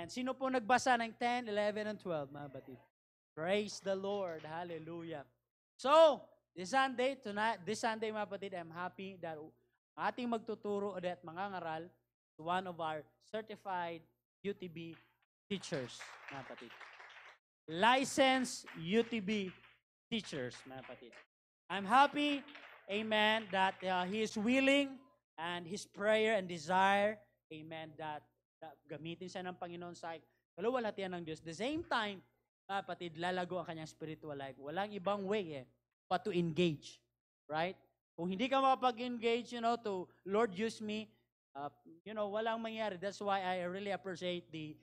And sino po nagbasa ng 10, 11, and 12, mga kapatid? Praise the Lord. Hallelujah. So, this Sunday, mga kapatid, I'm happy that ating magtuturo ulit mga ngaral to one of our certified UTB teachers, mga kapatid. Licensed UTB teachers, mga kapatid. I'm happy, amen, that he is willing and his prayer and desire, amen, that gamitin siya ng Panginoon sa kaluwalhatian ng Diyos. The same time, mga kapatid, lalago ang kanyang spiritual life. Walang ibang way but to engage. Right? Kung hindi ka makapag-engage, to Lord use me, walang mangyari. That's why I really appreciate the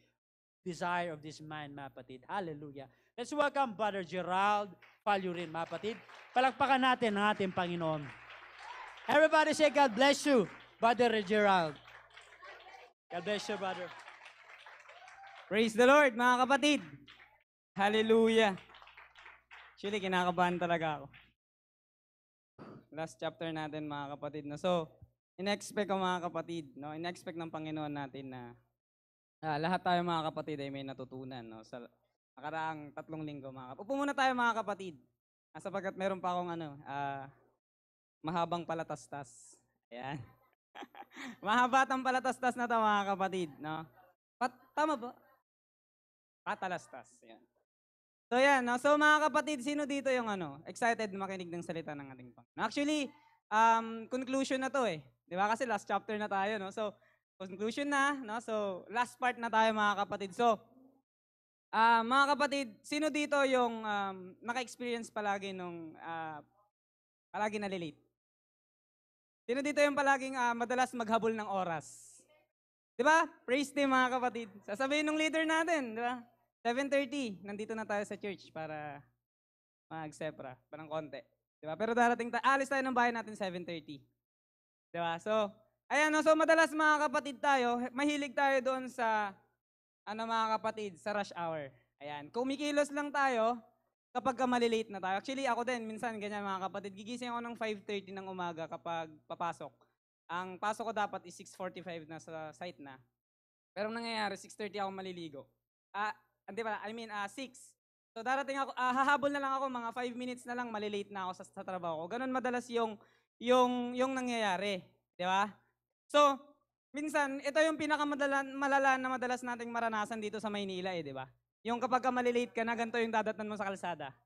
desire of this man, mga kapatid. Hallelujah. Let's welcome Brother Gerald Falurin, mga kapatid. Palakpakan natin ang ating Panginoon. Everybody say, God bless you, Brother Gerald. God bless you, brother. Praise the Lord, mga kapatid. Hallelujah. Actually, kinakabahan talaga ako. Last chapter natin, mga kapatid. No? So, in-expect ko, mga kapatid, no? In-expect ng Panginoon natin na lahat tayo, mga kapatid, ay may natutunan. No? Sa nakaraang 3 linggo, mga kapatid. Upo muna tayo, mga kapatid. Sapagkat meron pa akong mahabang palatastas. Ayan. Mahabatang palatastas na ito, mga kapatid. No? Tama ba? Patalastas. Ayan. So yan, no? So mga kapatid, sino dito yung excited makinig ng salita ng ating Panginoon? Actually, conclusion na to eh. Di ba? Kasi last chapter na tayo, no? So, conclusion na, no? So, last part na tayo, mga kapatid. So, mga kapatid, sino dito yung naka-experience palagi nung palagi nalilate? Sino dito yung palaging madalas maghabol ng oras? Di ba? Praise team, mga kapatid. Sasabihin ng leader natin, di ba? 7:30, nandito na tayo sa church para mag-sepra, parang konti. Di ba? Pero alis tayo ng bahay natin 7:30. Di ba? So, ayan, no? So madalas, mga kapatid, mahilig tayo doon sa, mga kapatid, sa rush hour. Ayan, kumikilos lang tayo kapag malilate na tayo. Actually, ako din, minsan ganyan, mga kapatid, gigising ako ng 5:30 ng umaga kapag papasok. Ang pasok ko dapat is 6:45 na sa site na. Pero nangyayari, 6:30 ako maliligo. Hindi ba? 6. So darating ako, hahabol na lang ako, mga 5 minutes na lang, malilate na ako sa trabaho ko. Ganun madalas yung nangyayari. Di ba? So, minsan, ito yung pinakamalala na madalas nating maranasan dito sa Maynila di ba? Yung kapag malilate ka na, ganito yung dadatnan mo sa kalsada.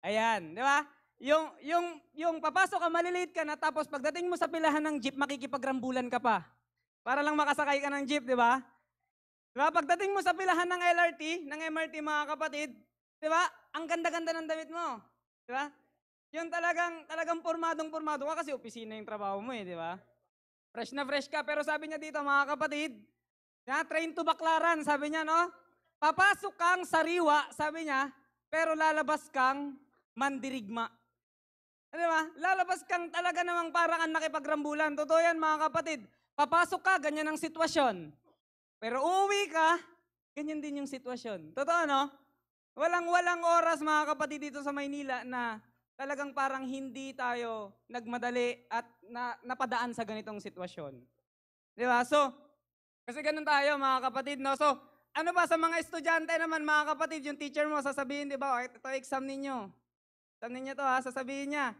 Ayan, di ba? Yung papasok ka, malilate ka na, tapos pagdating mo sa pilahan ng jeep, makikipagrambulan ka pa. Para lang makasakay ka ng jeep, di ba? Diba? Pagdating mo sa pilahan ng LRT, ng MRT, mga kapatid, di ba? Ang ganda-ganda ng damit mo. Di ba? Yung talagang pormadong-pormado ka kasi opisina yung trabaho mo di ba? Fresh na fresh ka, pero sabi niya dito, mga kapatid, train to baklaran, sabi niya, no? Papasok kang sariwa, sabi niya, pero lalabas kang mandirigma. Di ba? Lalabas kang talaga namang parang nakipagrambulan. Totoo yan, mga kapatid. Papasok ka, ganyan ang sitwasyon. Pero uuwi ka, ganyan din yung sitwasyon. Totoo, no? Walang oras, mga kapatid, dito sa Maynila na talagang parang hindi tayo nagmadali at napadaan sa ganitong sitwasyon. Di ba? So, kasi ganun tayo, mga kapatid, no? So, ano ba sa mga estudyante naman, mga kapatid, yung teacher mo sasabihin, di ba, ito exam ninyo. Exam ninyo to, sasabihin niya.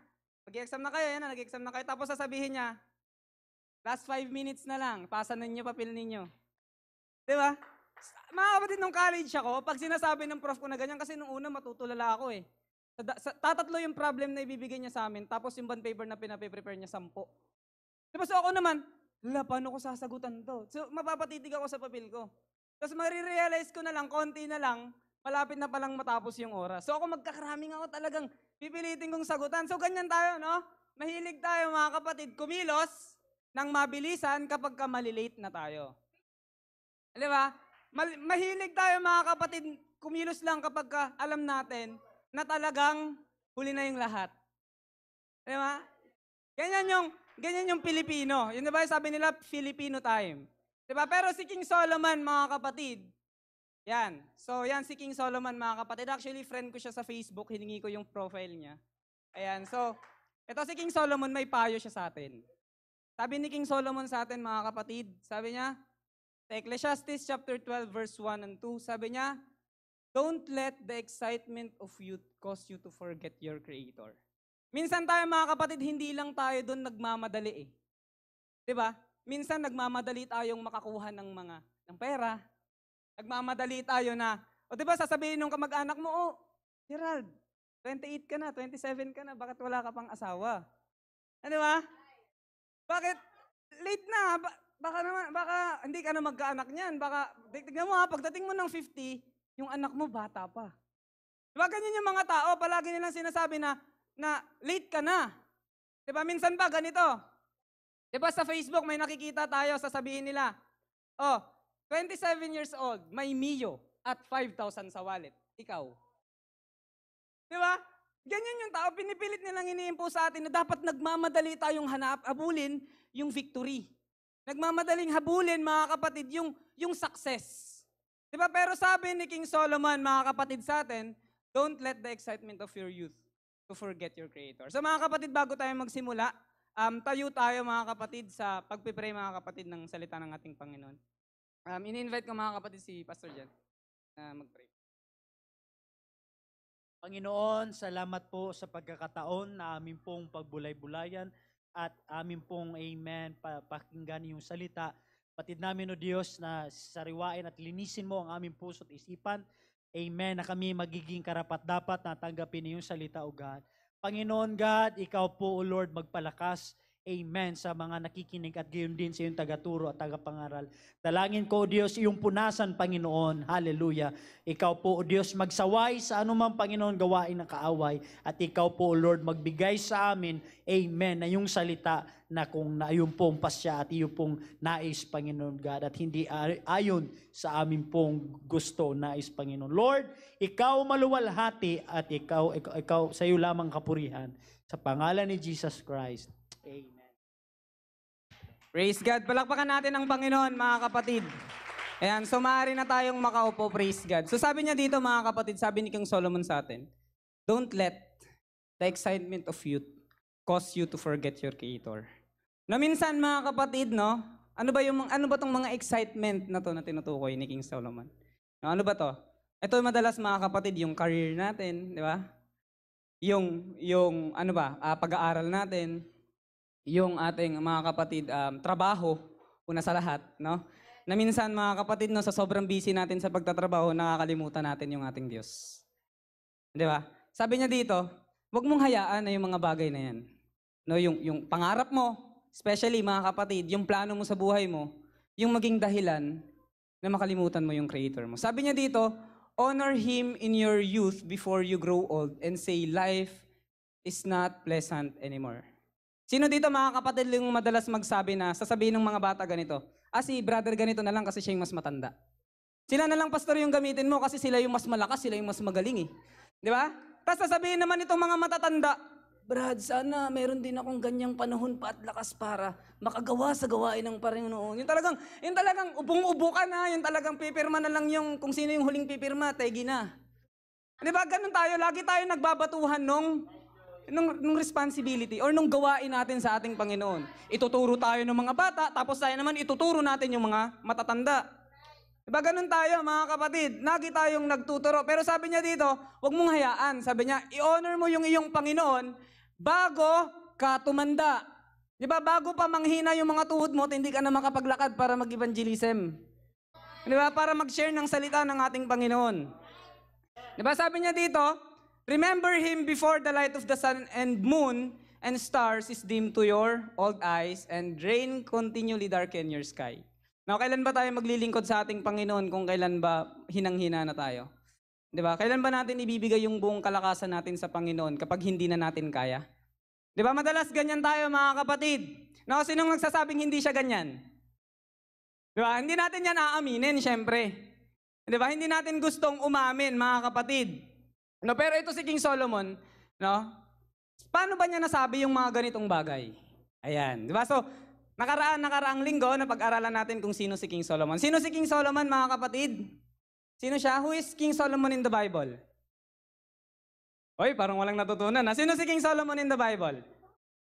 Nag-exam na kayo, nag-exam na kayo. Tapos sasabihin niya, last 5 minutes na lang, pasa ninyo, papel ninyo. Di ba? Mga kapatid, nung college ako, pag sinasabi ng prof ko na ganyan, kasi nung una matutulala ako Tatatlo yung problem na ibibigay niya sa amin, tapos yung bond paper na pinape-prepare niya 10. Diba? So ako naman, paano ko sasagutan to? So mapapatitig ako sa papel ko. Tapos marirealize ko na lang, konti na lang, malapit na palang matapos yung oras. So ako magkakaraming ako talagang pipilitin kong sagutan. So ganyan tayo, no? Mahilig tayo, mga kapatid, kumilos ng mabilisan kapag malilate na tayo. Di ba? Mahilig tayo, mga kapatid, kumilos lang kapag alam natin na talagang huli na yung lahat. Di ba? Ganyan yung Pilipino. Yun, di ba? Sabi nila, Filipino time. Di ba? Pero si King Solomon, mga kapatid, yan. So, yan si King Solomon, mga kapatid. Actually, friend ko siya sa Facebook. Hiningi ko yung profile niya. Ayan. So, ito si King Solomon, may payo siya sa atin. Sabi ni King Solomon sa atin, mga kapatid, sabi niya, Sa Ecclesiastes chapter 12 verse 1 and 2, sabi niya, don't let the excitement of youth cause you to forget your Creator. Minsan tayo mga kapatid, hindi lang tayo doon nagmamadali eh. 'Di ba? Minsan nagmamadali tayong makakuha ng pera. Nagmamadali tayo na, o 'di ba sasabihin nung kamag-anak mo, oh, Gerald, 28 ka na, 27 ka na, bakit wala ka pang asawa? Ano ba? Bakit? Late na. Baka hindi ka na magkaanak niyan. Baka, tignan mo ha, pagdating mo ng 50, yung anak mo bata pa. Diba ganyan yung mga tao, palagi nilang sinasabi na late ka na. Diba minsan ba ganito? Diba sa Facebook may nakikita tayo, sasabihin nila, oh, 27 years old, may Mio at 5,000 sa wallet. Ikaw. Diba? Ganyan yung tao, pinipilit nilang iniimpo sa atin na dapat nagmamadali tayong habulin yung victory. Nagmamadaling habulin, mga kapatid, yung success. Diba? Pero sabi ni King Solomon, mga kapatid sa atin, don't let the excitement of your youth to forget your Creator. So mga kapatid, bago tayo magsimula, tayo tayo mga kapatid sa pagpipray mga kapatid ng salita ng ating Panginoon. Ini-invite ko mga kapatid si Pastor Jan na mag-pray. Panginoon, salamat po sa pagkakataon na amin pong pagbulay-bulayan at amin pong, amen, pakinggan yung salita. Patid namin, o Diyos, na sariwain at linisin mo ang aming puso at isipan. Amen, na kami magiging karapat-dapat na tanggapin yung salita, o God. Panginoon God, ikaw po, o Lord, magpalakas. Amen, sa mga nakikinig at gayon din sa iyong tagaturo at tagapangaral. Dalangin ko, O Diyos, iyong punasan, Panginoon. Hallelujah. Ikaw po, O Diyos, magsaway sa anumang, Panginoon, gawain ng kaaway. At ikaw po, O Lord, magbigay sa amin, amen, na yung salita na kung na iyong pong pasya at iyong pong nais, Panginoon God, at hindi ayon sa amin pong gusto, nais, Panginoon. Lord, ikaw maluwalhati at ikaw sa iyo lamang kapurihan. Sa pangalan ni Jesus Christ. Amen. Praise God. Palakpakan natin ang Panginoon, mga kapatid. Ayan, so maaari na tayong makaupo, praise God. So sabi niya dito, mga kapatid, sabi ni King Solomon sa atin, don't let the excitement of youth cause you to forget your Creator. Na minsan, mga kapatid, no, ano ba tong mga excitement na to na tinutukoy ni King Solomon? No, ano ba to? Ito madalas, mga kapatid, yung career natin, di ba? Yung pag-aaral natin, yung ating mga kapatid, trabaho, una sa lahat, no? Na minsan, mga kapatid, no, sa sobrang busy natin sa pagtatrabaho, nakakalimutan natin yung ating Diyos. Di ba? Sabi niya dito, huwag mong hayaan na yung mga bagay na yan. No, yung pangarap mo, especially mga kapatid, yung plano mo sa buhay mo, yung maging dahilan na makalimutan mo yung Creator mo. Sabi niya dito, honor Him in your youth before you grow old and say life is not pleasant anymore. Sino dito mga kapatid yung madalas magsabi na sasabihin ng mga bata ganito, si brother ganito na lang kasi siya yung mas matanda. Sila na lang pastor yung gamitin mo kasi sila yung mas malakas, sila yung mas magaling eh. Di ba? Tapos sasabihin naman itong mga matatanda, Brad, sana meron din akong ganyang panahon pa at lakas para makagawa sa gawain ng Panginoon. Yung talagang ubong-ubo ka na, yung talagang pipirma na lang yung kung sino yung huling pipirma, tegi na. Di ba? Ganun tayo, lagi tayo nagbabatuhan nung responsibility or nung gawain natin sa ating Panginoon. Ituturo tayo ng mga bata, tapos tayo naman ituturo natin yung mga matatanda. Diba ganun tayo mga kapatid? Lagi tayong nagtuturo. Pero sabi niya dito, huwag mong hayaan. Sabi niya, i-honor mo yung iyong Panginoon bago ka tumanda. Diba bago pa manghina yung mga tuhod mo at hindi ka na makapaglakad para mag-evangelism. Diba? Para mag-share ng salita ng ating Panginoon. Diba sabi niya dito, remember Him before the light of the sun and moon and stars is dim to your old eyes and rain continually darken your sky. Now, kailan ba tayo maglilingkod sa ating Panginoon kung kailan ba hinang-hina na tayo? Diba? Kailan ba natin ibibigay yung buong kalakasan natin sa Panginoon kapag hindi na natin kaya? Diba? Madalas ganyan tayo mga kapatid. Now, sinong nagsasabing hindi siya ganyan? Diba? Hindi natin yan aaminin, syempre. Diba? Hindi natin gustong umamin, mga kapatid. No, pero ito si King Solomon, no? Paano ba niya nasabi yung mga ganitong bagay? Ayan, di ba? So, nakaraang linggo na pag-aralan natin kung sino si King Solomon. Sino si King Solomon, mga kapatid? Sino siya? Who is King Solomon in the Bible? Oy, parang walang natutunan. Sino si King Solomon in the Bible?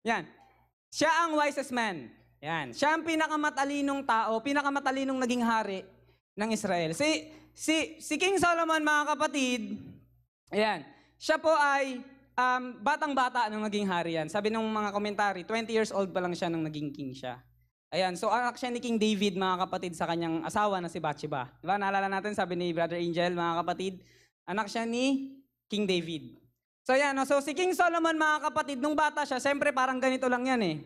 Yan. Siya ang wisest man. Yan. Siya ang pinakamatalinong tao, pinakamatalinong naging hari ng Israel. Si King Solomon, mga kapatid, ayan, siya po ay batang-bata nung naging hari yan. Sabi ng mga komentary, 20 years old pa lang siya nung naging king siya. Ayan, so anak siya ni King David, mga kapatid, sa kanyang asawa na si Bathsheba. Diba? Naalala natin, sabi ni Brother Angel, mga kapatid, anak siya ni King David. So yan, no? So si King Solomon, mga kapatid, nung bata siya, siyempre parang ganito lang yan eh.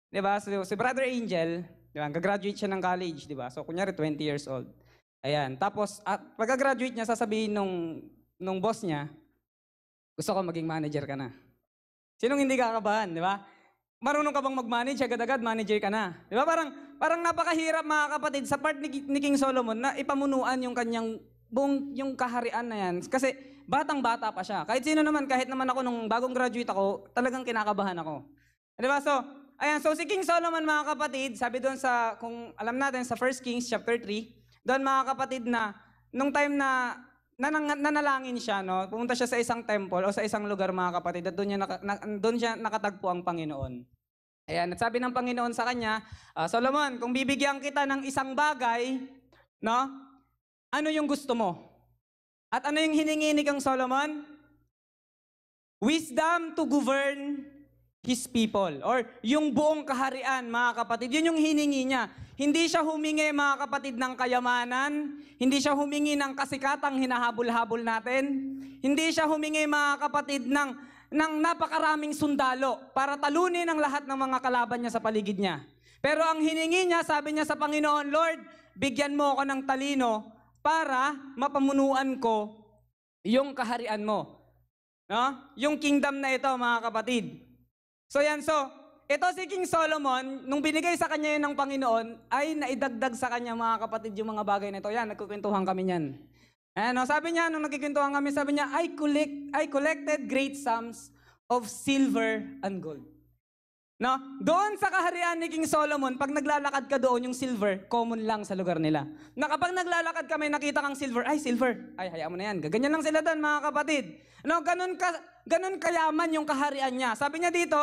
Diba? So si Brother Angel, diba? Gagraduate siya ng college, diba? So kunyari 20 years old. Ayan, tapos pagka-graduate niya, sasabihin nung boss niya, gusto ko maging manager ka na. Sinong hindi kakabahan, di ba? Marunong ka bang mag-manage, agad-agad manager ka na. Di ba? Parang napakahirap, mga kapatid, sa part ni King Solomon na ipamunuan yung kanyang buong yung kaharian na yan. Kasi batang-bata pa siya. Kahit sino naman, kahit naman ako nung bagong graduate ako, talagang kinakabahan ako. Di ba? So, ayan, so si King Solomon, mga kapatid, sabi doon sa, kung alam natin, sa 1 Kings chapter 3, doon, mga kapatid, na nung time na nanalangin siya, no? Pumunta siya sa isang temple o sa isang lugar, mga kapatid, at doon siya nakatagpo ang Panginoon. Ayan, at sabi ng Panginoon sa kanya, Solomon, kung bibigyan kita ng isang bagay, no? Ano yung gusto mo? At ano yung hiningi ni King Solomon? Wisdom to govern his people. Or yung buong kaharian, mga kapatid. Yun yung hiningi niya. Hindi siya humingi, mga kapatid, ng kayamanan. Hindi siya humingi ng kasikatang hinahabol-habol natin. Hindi siya humingi, mga kapatid, ng napakaraming sundalo para talunin ang lahat ng mga kalaban niya sa paligid niya. Pero ang hiningi niya, sabi niya sa Panginoon, Lord, bigyan mo ako ng talino para mapamunuan ko yung kaharian mo. No? Yung kingdom na ito, mga kapatid. So yan, ito si King Solomon, nung binigay sa kanya yun ng Panginoon, ay naidagdag sa kanya, mga kapatid, yung mga bagay na ito. Yan, nagkukwentuhan kami niyan. Ano, sabi niya, nung nagkikwentuhan kami, sabi niya, I collected great sums of silver and gold. No? Doon sa kaharian ni King Solomon, pag naglalakad ka doon, yung silver, common lang sa lugar nila. Na kapag naglalakad ka, may nakita kang silver, ay, hayaan mo na yan. Gaganyan lang sila doon, mga kapatid. No, ganun kayaman yung kaharian niya. Sabi niya dito,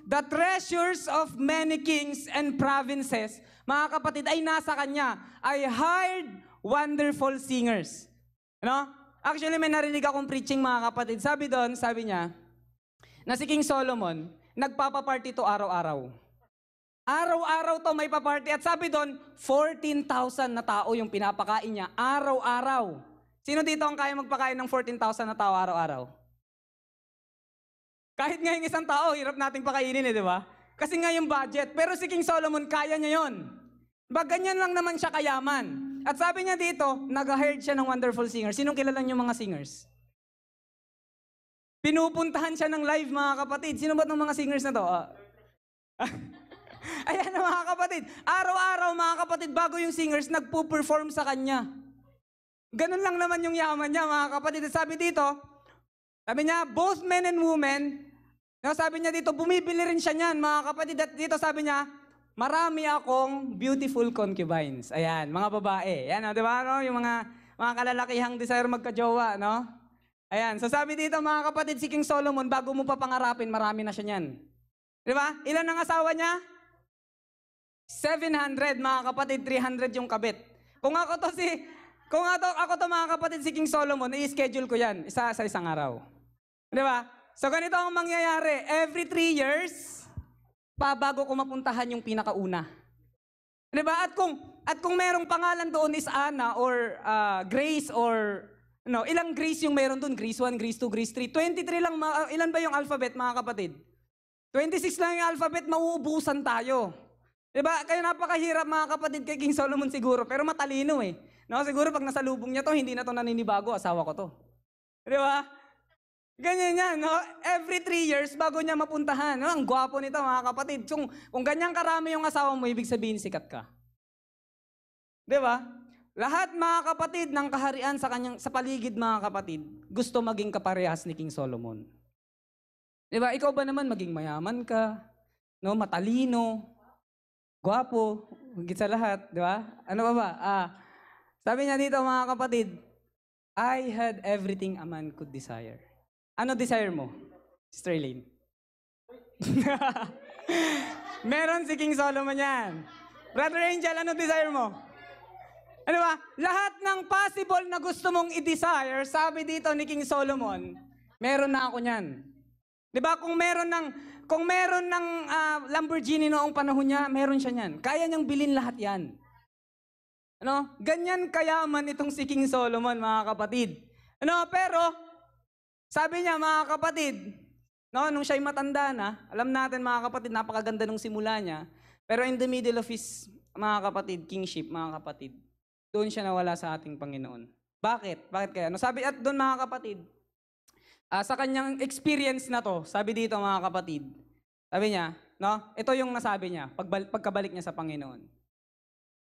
the treasures of many kings and provinces, mga kapatid, ay nasa kanya. I hired wonderful singers. No? Actually, may narinig akong preaching, mga kapatid. Sabi niya, na si King Solomon, nagpapaparty to araw-araw. Araw-araw to may paparty. At sabi doon, 14,000 na tao yung pinapakain niya araw-araw. Sino dito ang kaya magpakain ng 14,000 na tao araw-araw? Kahit nga yung isang tao, hirap nating pakainin di ba? Kasi nga yung budget. Pero si King Solomon, kaya niya yon. Ganyan lang naman siya kayaman. At sabi niya dito, nag-hired siya ng wonderful singers. Sinong kilala niyo mga singers? Pinupuntahan siya ng live, mga kapatid. Sino ba itong mga singers na to? Ayan na, mga kapatid. Araw-araw, mga kapatid, bago yung singers, nagpo-perform sa kanya. Ganun lang naman yung yaman niya, mga kapatid. At sabi niya, both men and women, sabi niya dito, bumibili rin siya niyan, mga kapatid. At dito sabi niya, marami akong beautiful concubines. Ayan, mga babae. Ayan, di ba? No? Yung mga kalalakihang desire magka-jowa, no? Ayan, so sabi dito, mga kapatid, si King Solomon, bago mo pa pangarapin, marami na siya niyan. Di ba? Ilan ang asawa niya? 700, mga kapatid, 300 yung kabit. Kung ako to, mga kapatid, si King Solomon, i-schedule ko yan, sa isang araw. Di ba? So ganito ang mangyayari. Every 3 years, bago ko mapuntahan yung pinakauna. Di ba? At kung merong pangalan doon is Anna or Grace or ilang Grace yung meron doon? Grace 1, Grace 2, Grace 3. 23 lang, ilan ba yung alphabet, mga kapatid? 26 lang yung alphabet, mauubusan tayo. Diba? Kaya napakahirap, mga kapatid, kay King Solomon siguro, pero matalino eh. No, siguro pag nasa lubong niya to, hindi na to naninibago, asawa ko to. Diba? Ganyan yan, no? Every 3 years, bago niya mapuntahan. No? Ang gwapo nito, mga kapatid. Kung ganyan karami yung asawa mo, ibig sabihin sikat ka. Diba? Lahat, mga kapatid, ng kaharian sa paligid, mga kapatid, gusto maging kaparehas ni King Solomon. Diba? Ikaw ba naman maging mayaman ka, no? Matalino, gwapo, higit sa lahat, diba? Ano ba? Sabi niya dito, mga kapatid, I had everything a man could desire. Ano desire mo, Sister Elaine? Meron si King Solomon yan. Brother Angel, ano desire mo? Ano ba? Lahat ng possible na gusto mong i-desire, sabi dito ni King Solomon, meron na ako niyan. 'Di ba? Kung meron ng Lamborghini noong panahon niya, meron siya niyan. Kaya niyang bilhin lahat 'yan. Ano? Ganyan kayaman itong si King Solomon, mga kapatid. Ano? Pero sabi niya, mga kapatid, no, nung siya'y matanda na, alam natin mga kapatid, napakaganda nung simula niya. Pero in the middle of his, mga kapatid, kingship, mga kapatid, doon siya nawala sa ating Panginoon. Bakit? Bakit kaya? No, sabi at doon, mga kapatid, sa kanyang experience na to, sabi dito, mga kapatid, sabi niya, no, ito yung nasabi niya, pagkabalik niya sa Panginoon.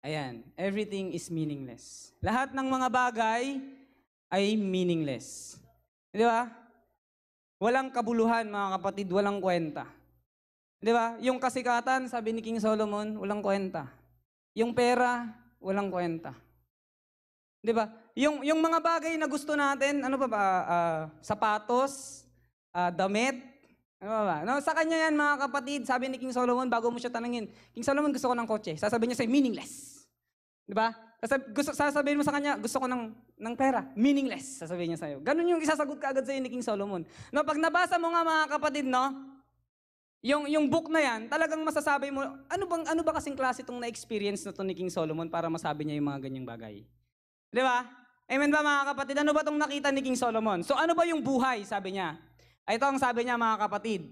Ayan, everything is meaningless. Lahat ng mga bagay ay meaningless. Di ba? Walang kabuluhan, mga kapatid, walang kwenta. Di ba? Yung kasikatan, sabi ni King Solomon, walang kwenta. Yung pera, walang kwenta. Di ba? Yung mga bagay na gusto natin, ano pa ba? Sapatos, damit, ano pa ba? No, sa kanya yan, mga kapatid, sabi ni King Solomon, bago mo siya tanungin, King Solomon, gusto ko ng kotse. Sasabihin niya sa'yo, meaningless. Di ba? Sasabihin mo sa kanya, gusto ko ng pera. Meaningless, sasabihin niya sa'yo. Ganun yung isasagot ka agad sa'yo ni King Solomon. No, pag nabasa mo nga, mga kapatid, no, yung book na yan, talagang masasabi mo, ano ba kasing klase itong na-experience na to ni King Solomon para masabi niya yung mga ganyang bagay? Di ba? Amen ba, mga kapatid? Ano ba itong nakita ni King Solomon? So ano ba yung buhay, sabi niya? Ito ang sabi niya, mga kapatid.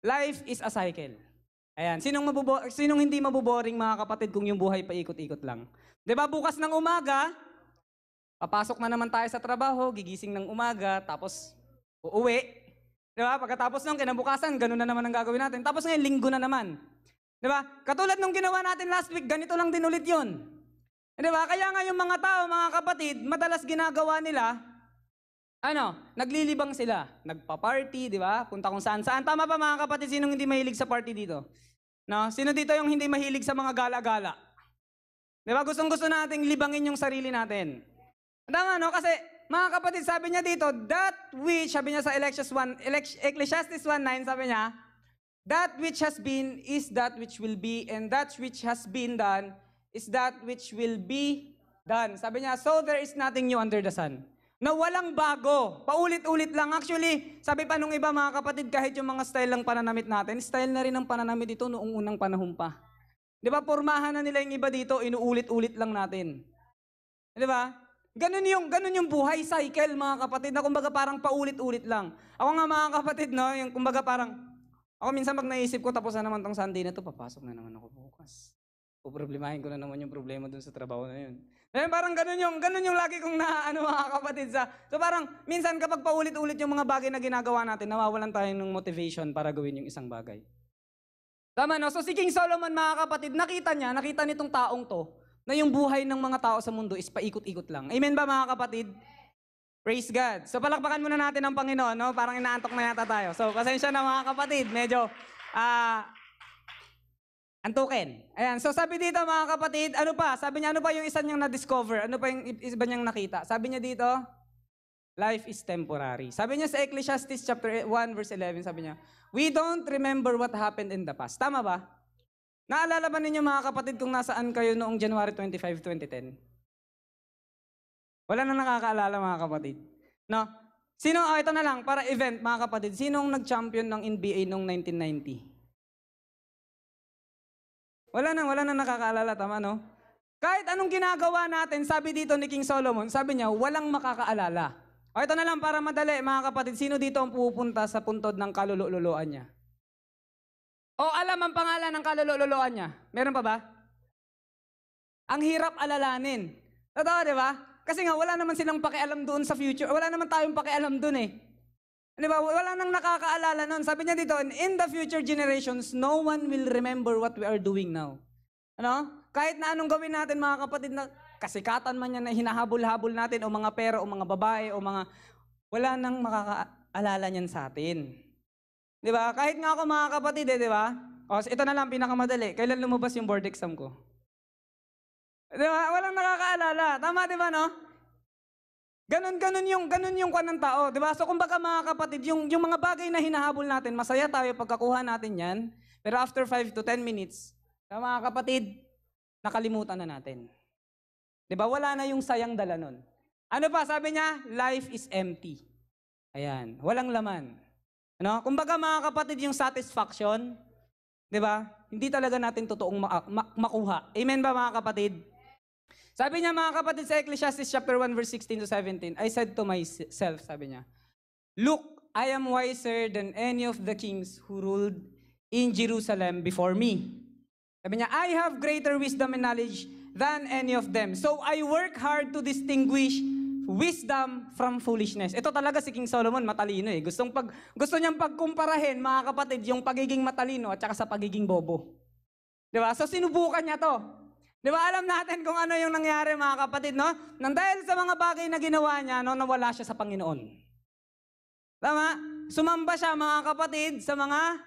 Life is a cycle. Ayan, sinong hindi mabuboring, mga kapatid, kung yung buhay paikot-ikot lang? Di ba, bukas ng umaga, papasok na naman tayo sa trabaho, gigising ng umaga, tapos uuwi. Di ba? Pagkatapos ng kinabukasan, ganun na naman ang gagawin natin. Tapos ngayon, linggo na naman. Di ba? Katulad nung ginawa natin last week, ganito lang din ulit yun. Di ba? Kaya nga yung mga tao, mga kapatid, madalas ginagawa nila, naglilibang sila. Nagpa-party, di ba? Punta kung saan-saan. Tama ba, mga kapatid, sinong hindi mahilig sa party dito? No? Sino dito yung hindi mahilig sa mga gala-gala? Di ba? Gustong-gusto nating libangin yung sarili natin. Tama, no? Kasi, mga kapatid, sabi niya dito, that which, sabi niya sa Ecclesiastes 1:9, sabi niya, that which has been is that which will be, and that which has been done is that which will be done. Sabi niya, so there is nothing new under the sun. Na walang bago. Paulit-ulit lang. Actually, sabi pa nung iba, mga kapatid, kahit yung mga style lang pananamit natin, style na rin ang pananamit ito noong unang panahon pa. Di ba, pormahan na nila yung iba dito, inuulit-ulit lang natin. Di ba? Ganun yung buhay cycle, mga kapatid, na kumbaga parang paulit-ulit lang. Ako nga, mga kapatid, no, yung kumbaga parang, ako minsan pag naisip ko, tapos na naman tong Sunday na to, papasok na naman ako bukas. Poproblemahin ko na naman yung problema dun sa trabaho na yun. Parang ganun yung lagi kong mga kapatid so parang, minsan kapag paulit-ulit yung mga bagay na ginagawa natin, nawawalan tayo ng motivation para gawin yung isang bagay. Tama, no? So si King Solomon, mga kapatid, nakita nitong taong to, na yung buhay ng mga tao sa mundo is paikot-ikot lang. Amen ba, mga kapatid? Praise God. So palakpakan muna natin ang Panginoon, no? Parang inaantok na yata tayo. So pasensya na, mga kapatid, medyo antukin. Ayan, so sabi dito, mga kapatid, ano pa? Sabi niya, ano pa yung isa niyang na-discover? Ano pa yung iba niyang nakita? Sabi niya dito, life is temporary. Sabi niya sa Ecclesiastes chapter 1 verse 11, sabi niya, we don't remember what happened in the past. Tama ba? Naalala ba ninyo, mga kapatid, kung nasaan kayo noong January 25, 2010? Wala na nakakaalala, mga kapatid. No? Ito na lang, para event, mga kapatid, sinong nag-champion ng NBA noong 1990? Wala na nakakaalala, tama, no? Kahit anong ginagawa natin, sabi dito ni King Solomon, sabi niya, walang makakaalala. O ito na lang para madali, mga kapatid, sino dito ang pupunta sa puntod ng kalululuan niya? O alam ang pangalan ng kalululuan niya? Meron pa ba? Ang hirap alalanin. Totoo, di ba? Kasi nga, wala naman silang pakialam doon sa future. Wala naman tayong pakialam doon eh. Di ba? Wala nang nakakaalala nun. Sabi niya dito, in the future generations, no one will remember what we are doing now. Ano? Kahit na anong gawin natin, mga kapatid, na kasikatan man yan na hinahabol-habol natin, o mga pera, o mga babae, o mga... Wala nang makakaalala niyan sa atin. Di ba? Kahit nga ako, mga kapatid, di ba? O, ito na lang, pinakamadali. Kailan lumabas yung board exam ko? Di ba? Walang nakakaalala. Tama, di ba, no? Ganun yung kwan ng tao, di ba? So kumbaga, mga kapatid, yung mga bagay na hinahabol natin, masaya tayo pagkakuha natin yan. Pero after 5 to 10 minutes, mga kapatid, nakalimutan na natin. Di ba? Wala na yung sayang dala nun. Ano pa? Sabi niya, life is empty. Ayan, walang laman. Ano? Kumbaga mga kapatid, yung satisfaction, di ba? Hindi talaga natin totoong makuha. Amen ba mga kapatid? Sabi niya mga kapatid sa Ecclesiastes chapter 1 verse 16 to 17, I said to myself, sabi niya, look, I am wiser than any of the kings who ruled in Jerusalem before me. Sabi niya, I have greater wisdom and knowledge than any of them. So I work hard to distinguish wisdom from foolishness. Ito talaga si King Solomon, matalino eh. Gusto niyang pagkumparahin, mga kapatid, yung pagiging matalino at saka sa pagiging bobo. Di ba? So sinubukan niya to. Di ba? Alam natin kung ano yung nangyari, mga kapatid, no? Nang dahil sa mga bagay na ginawa niya, no, nawala siya sa Panginoon. Tama? Sumamba siya, mga kapatid, sa mga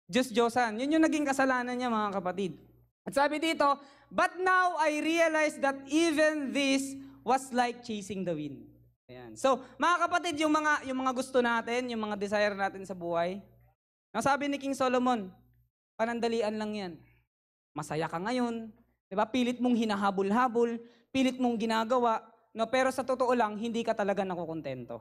Diyos-Diyosan. Yun yung naging kasalanan niya, mga kapatid. At sabi dito, but now I realize that even this was like chasing the wind. Ayan. So, mga kapatid, yung mga gusto natin, yung mga desire natin sa buhay, sabi ni King Solomon, panandalian lang yan. Masaya ka ngayon, di ba? Pilit mong hinahabol-habol, pilit mong ginagawa, no? Pero sa totoo lang, hindi ka talaga nakukontento.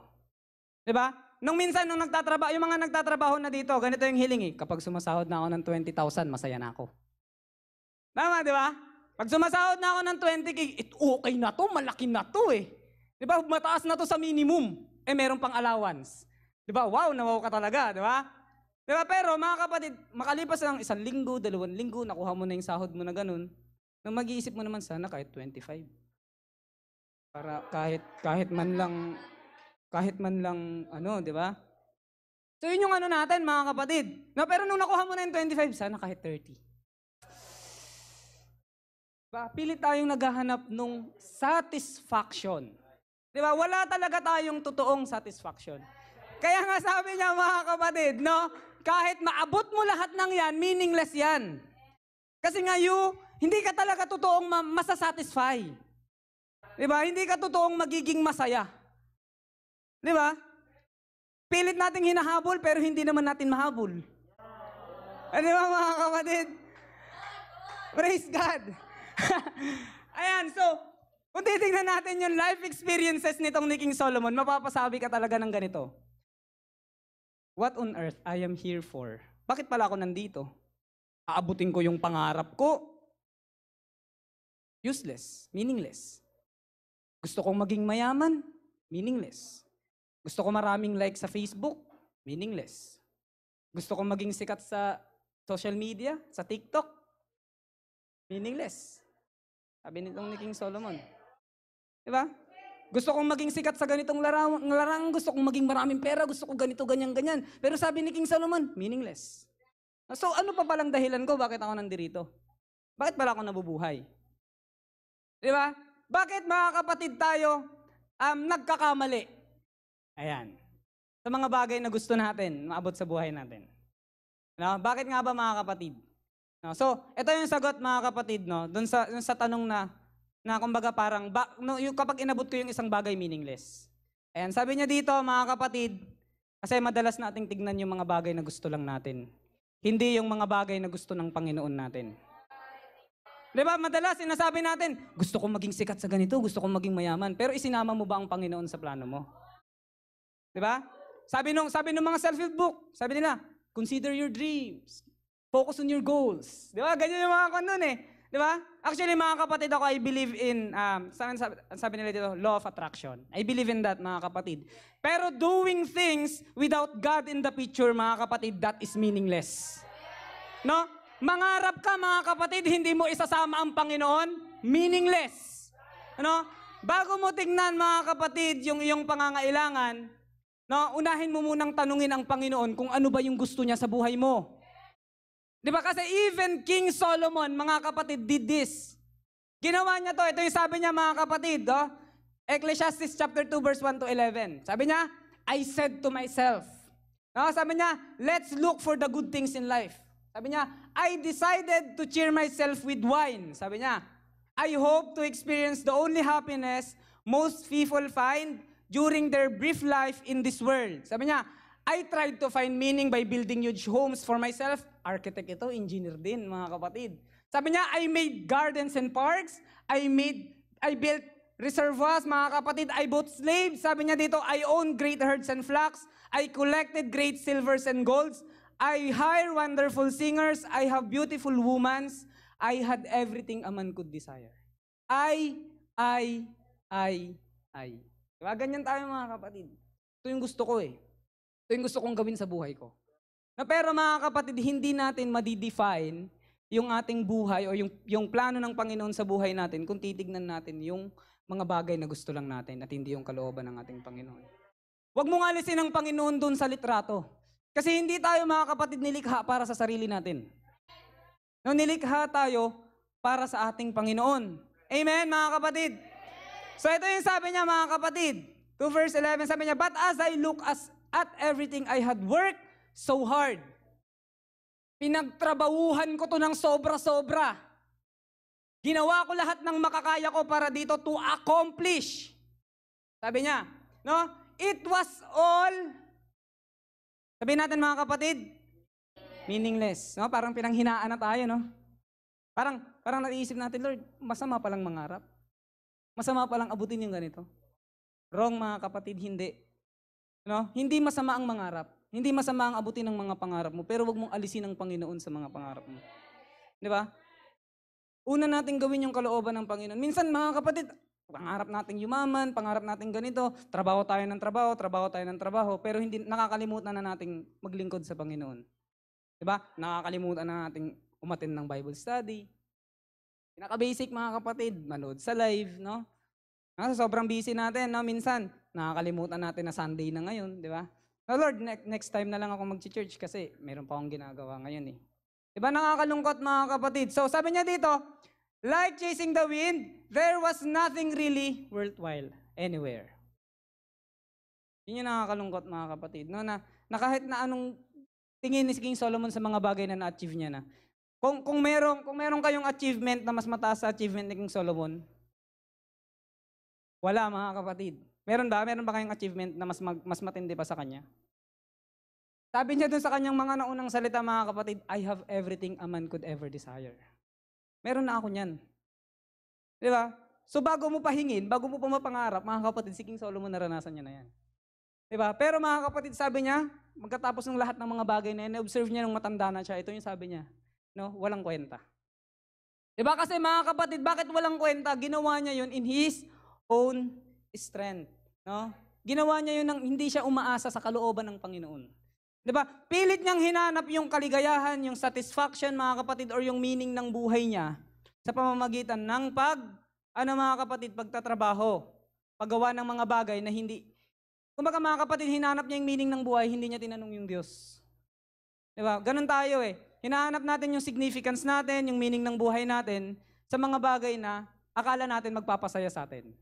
Di ba? Nung nagtatrabaho, yung mga nagtatrabaho na dito, ganito yung hiling eh. Kapag sumasahod na ako ng 20,000, masaya na ako. Tama, di ba? Pag sumasahod na ako ng 20K, okay na to, malaki na to eh. Di ba? Mataas na to sa minimum. Meron pang allowance. Di ba? Wow, nawaw ka talaga, di ba? Di ba? Pero mga kapatid, makalipas ng 1 linggo, 2 linggo, nakuha mo na yung sahod mo na ganun, nang mag-iisip mo naman sana kahit 25. Para kahit man lang, ano, di ba? So yun yung ano natin, mga kapatid. No, pero nung nakuha mo na yung 25, sana kahit 30. Diba? Pilit tayong naghahanap nung satisfaction. Diba? Wala talaga tayong totoong satisfaction. Kaya nga sabi niya mga kapatid, no? Kahit maabot mo lahat ng yan, meaningless yan. Kasi nga hindi ka talaga totoong masasatisfy. Diba? Hindi ka totoong magiging masaya. Diba? Pilit nating hinahabol pero hindi naman natin mahabol. Diba mga kapatid? Praise God! Ayan, so, kung titignan natin yung life experiences nitong ni King Solomon, mapapasabi ka talaga ng ganito. What on earth I am here for? Bakit pala ako nandito? Aabutin ko yung pangarap ko? Useless, meaningless. Gusto kong maging mayaman? Meaningless. Gusto ko maraming like sa Facebook? Meaningless. Gusto kong maging sikat sa social media, sa TikTok? Meaningless. Sabi nitong ni King Solomon. Diba? Gusto kong maging sikat sa ganitong larang, gusto kong maging maraming pera, gusto ko ganito, ganyan. Pero sabi ni King Solomon, meaningless. So ano pa palang dahilan ko bakit ako nandito? Bakit pala ako nabubuhay? Diba? Bakit mga kapatid tayo nagkakamali? Ayan. Sa mga bagay na gusto natin, maabot sa buhay natin. No? Bakit nga ba mga kapatid? No, so, ito yung sagot mga kapatid, no, dun sa tanong na kumbaga parang, yung kapag inabot ko yung isang bagay, meaningless. Ayan, sabi niya dito mga kapatid, kasi madalas nating tignan yung mga bagay na gusto lang natin. Hindi yung mga bagay na gusto ng Panginoon natin. Di ba, madalas sinasabi natin, gusto kong maging sikat sa ganito, gusto kong maging mayaman, pero isinama mo ba ang Panginoon sa plano mo? Di ba? Sabi nung mga self-help book, sabi nila, consider your dreams. Focus on your goals. Di ba? Ganyan yung mga kanon eh. Di ba? Actually, mga kapatid ako, I believe in, sabi nila dito, law of attraction. I believe in that, mga kapatid. Pero doing things without God in the picture, mga kapatid, that is meaningless. No? Mangarap ka, mga kapatid, hindi mo isasama ang Panginoon, meaningless. Ano? Bago mo tingnan, mga kapatid, yung iyong pangangailangan, no, unahin mo munang tanungin ang Panginoon kung ano ba yung gusto niya sa buhay mo. Di ba? Kasi even King Solomon, mga kapatid, did this. Ginawa niya to. Ito yung sabi niya, mga kapatid. Oh? Ecclesiastes chapter 2, verse 1 to 11. Sabi niya, I said to myself. No? Sabi niya, let's look for the good things in life. Sabi niya, I decided to cheer myself with wine. Sabi niya, I hope to experience the only happiness most people find during their brief life in this world. Sabi niya, I tried to find meaning by building huge homes for myself architect ito, engineer din, mga kapatid. Sabi niya, I made gardens and parks. I built reservoirs, mga kapatid. I bought slaves. Sabi niya dito, I own great herds and flocks. I collected great silvers and golds. I hire wonderful singers. I have beautiful women. I had everything a man could desire. I. Diba? Ganyan tayo, mga kapatid. Ito yung gusto ko eh. Ito yung gusto kong gawin sa buhay ko. Pero mga kapatid, hindi natin madidefine yung ating buhay o yung plano ng Panginoon sa buhay natin kung titignan natin yung mga bagay na gusto lang natin at hindi yung kalooban ng ating Panginoon. Huwag mong alisin ang Panginoon dun sa litrato. Kasi hindi tayo, mga kapatid, nilikha para sa sarili natin. No, nilikha tayo para sa ating Panginoon. Amen, mga kapatid? So ito yung sabi niya, mga kapatid. 2 verse 11, sabi niya, but as I look at everything I had worked so hard. Pinagtrabahuhan ko to ng sobra-sobra. Ginawa ko lahat ng makakaya ko para dito to accomplish. Sabi niya, no? It was all, sabihin natin, mga kapatid, meaningless. No? Parang pinanghinaan na tayo, no? Parang naiisip natin, Lord, masama palang mangarap. Masama palang abutin yung ganito. Wrong, mga kapatid, hindi. No? Hindi masama ang mangarap. Hindi masama ang abutin ng mga pangarap mo, pero wag mong alisin ang Panginoon sa mga pangarap mo. Di ba? Una natin gawin yung kalooban ng Panginoon. Minsan, mga kapatid, pangarap nating yumaman, pangarap nating ganito, trabaho tayo ng trabaho, pero hindi nakakalimutan na nating maglingkod sa Panginoon. Di ba? Nakakalimutan na nating umattend ng Bible study. Pinaka-basic, mga kapatid, manood sa live, no? Sobrang busy natin, no? Minsan, nakakalimutan natin na Sunday na ngayon, di ba? No, Lord, next time na lang ako mag-church kasi meron pa akong ginagawa ngayon eh. Di ba nakakalungkot, mga kapatid? So sabi niya dito, like chasing the wind, there was nothing really worthwhile anywhere. Yun yung nakakalungkot, mga kapatid. No? Na kahit na anong tingin ni King Solomon sa mga bagay na na-achieve niya na. Kung meron kayong achievement na mas mataas sa achievement ni King Solomon, wala, mga kapatid. Meron ba kayong achievement na mas matindi pa sa kanya? Sabi niya dun sa kanyang mga naunang salita, mga kapatid, I have everything a man could ever desire. Meron na ako niyan. Di ba? So bago mo pahingin, bago mo pa mapangarap, mga kapatid, si King Solomon naranasan niya na yan. Di ba? Pero mga kapatid, sabi niya, magkatapos ng lahat ng mga bagay na yan, na-observe niya nung matanda na siya, ito yung sabi niya, no, walang kwenta. Di ba? Kasi mga kapatid, bakit walang kwenta? Ginawa niya yun in his own strength. No? Ginawa niya yun nang hindi siya umaasa sa kalooban ng Panginoon. Diba? Pilit niyang hinanap yung kaligayahan, yung satisfaction, mga kapatid, or yung meaning ng buhay niya sa pamamagitan ng mga kapatid, pagtatrabaho, paggawa ng mga bagay na hindi, kumbaga, mga kapatid, hinanap niya yung meaning ng buhay, hindi niya tinanong yung Diyos. Diba? Ganun tayo eh. Hinahanap natin yung significance natin, yung meaning ng buhay natin sa mga bagay na akala natin magpapasaya sa atin.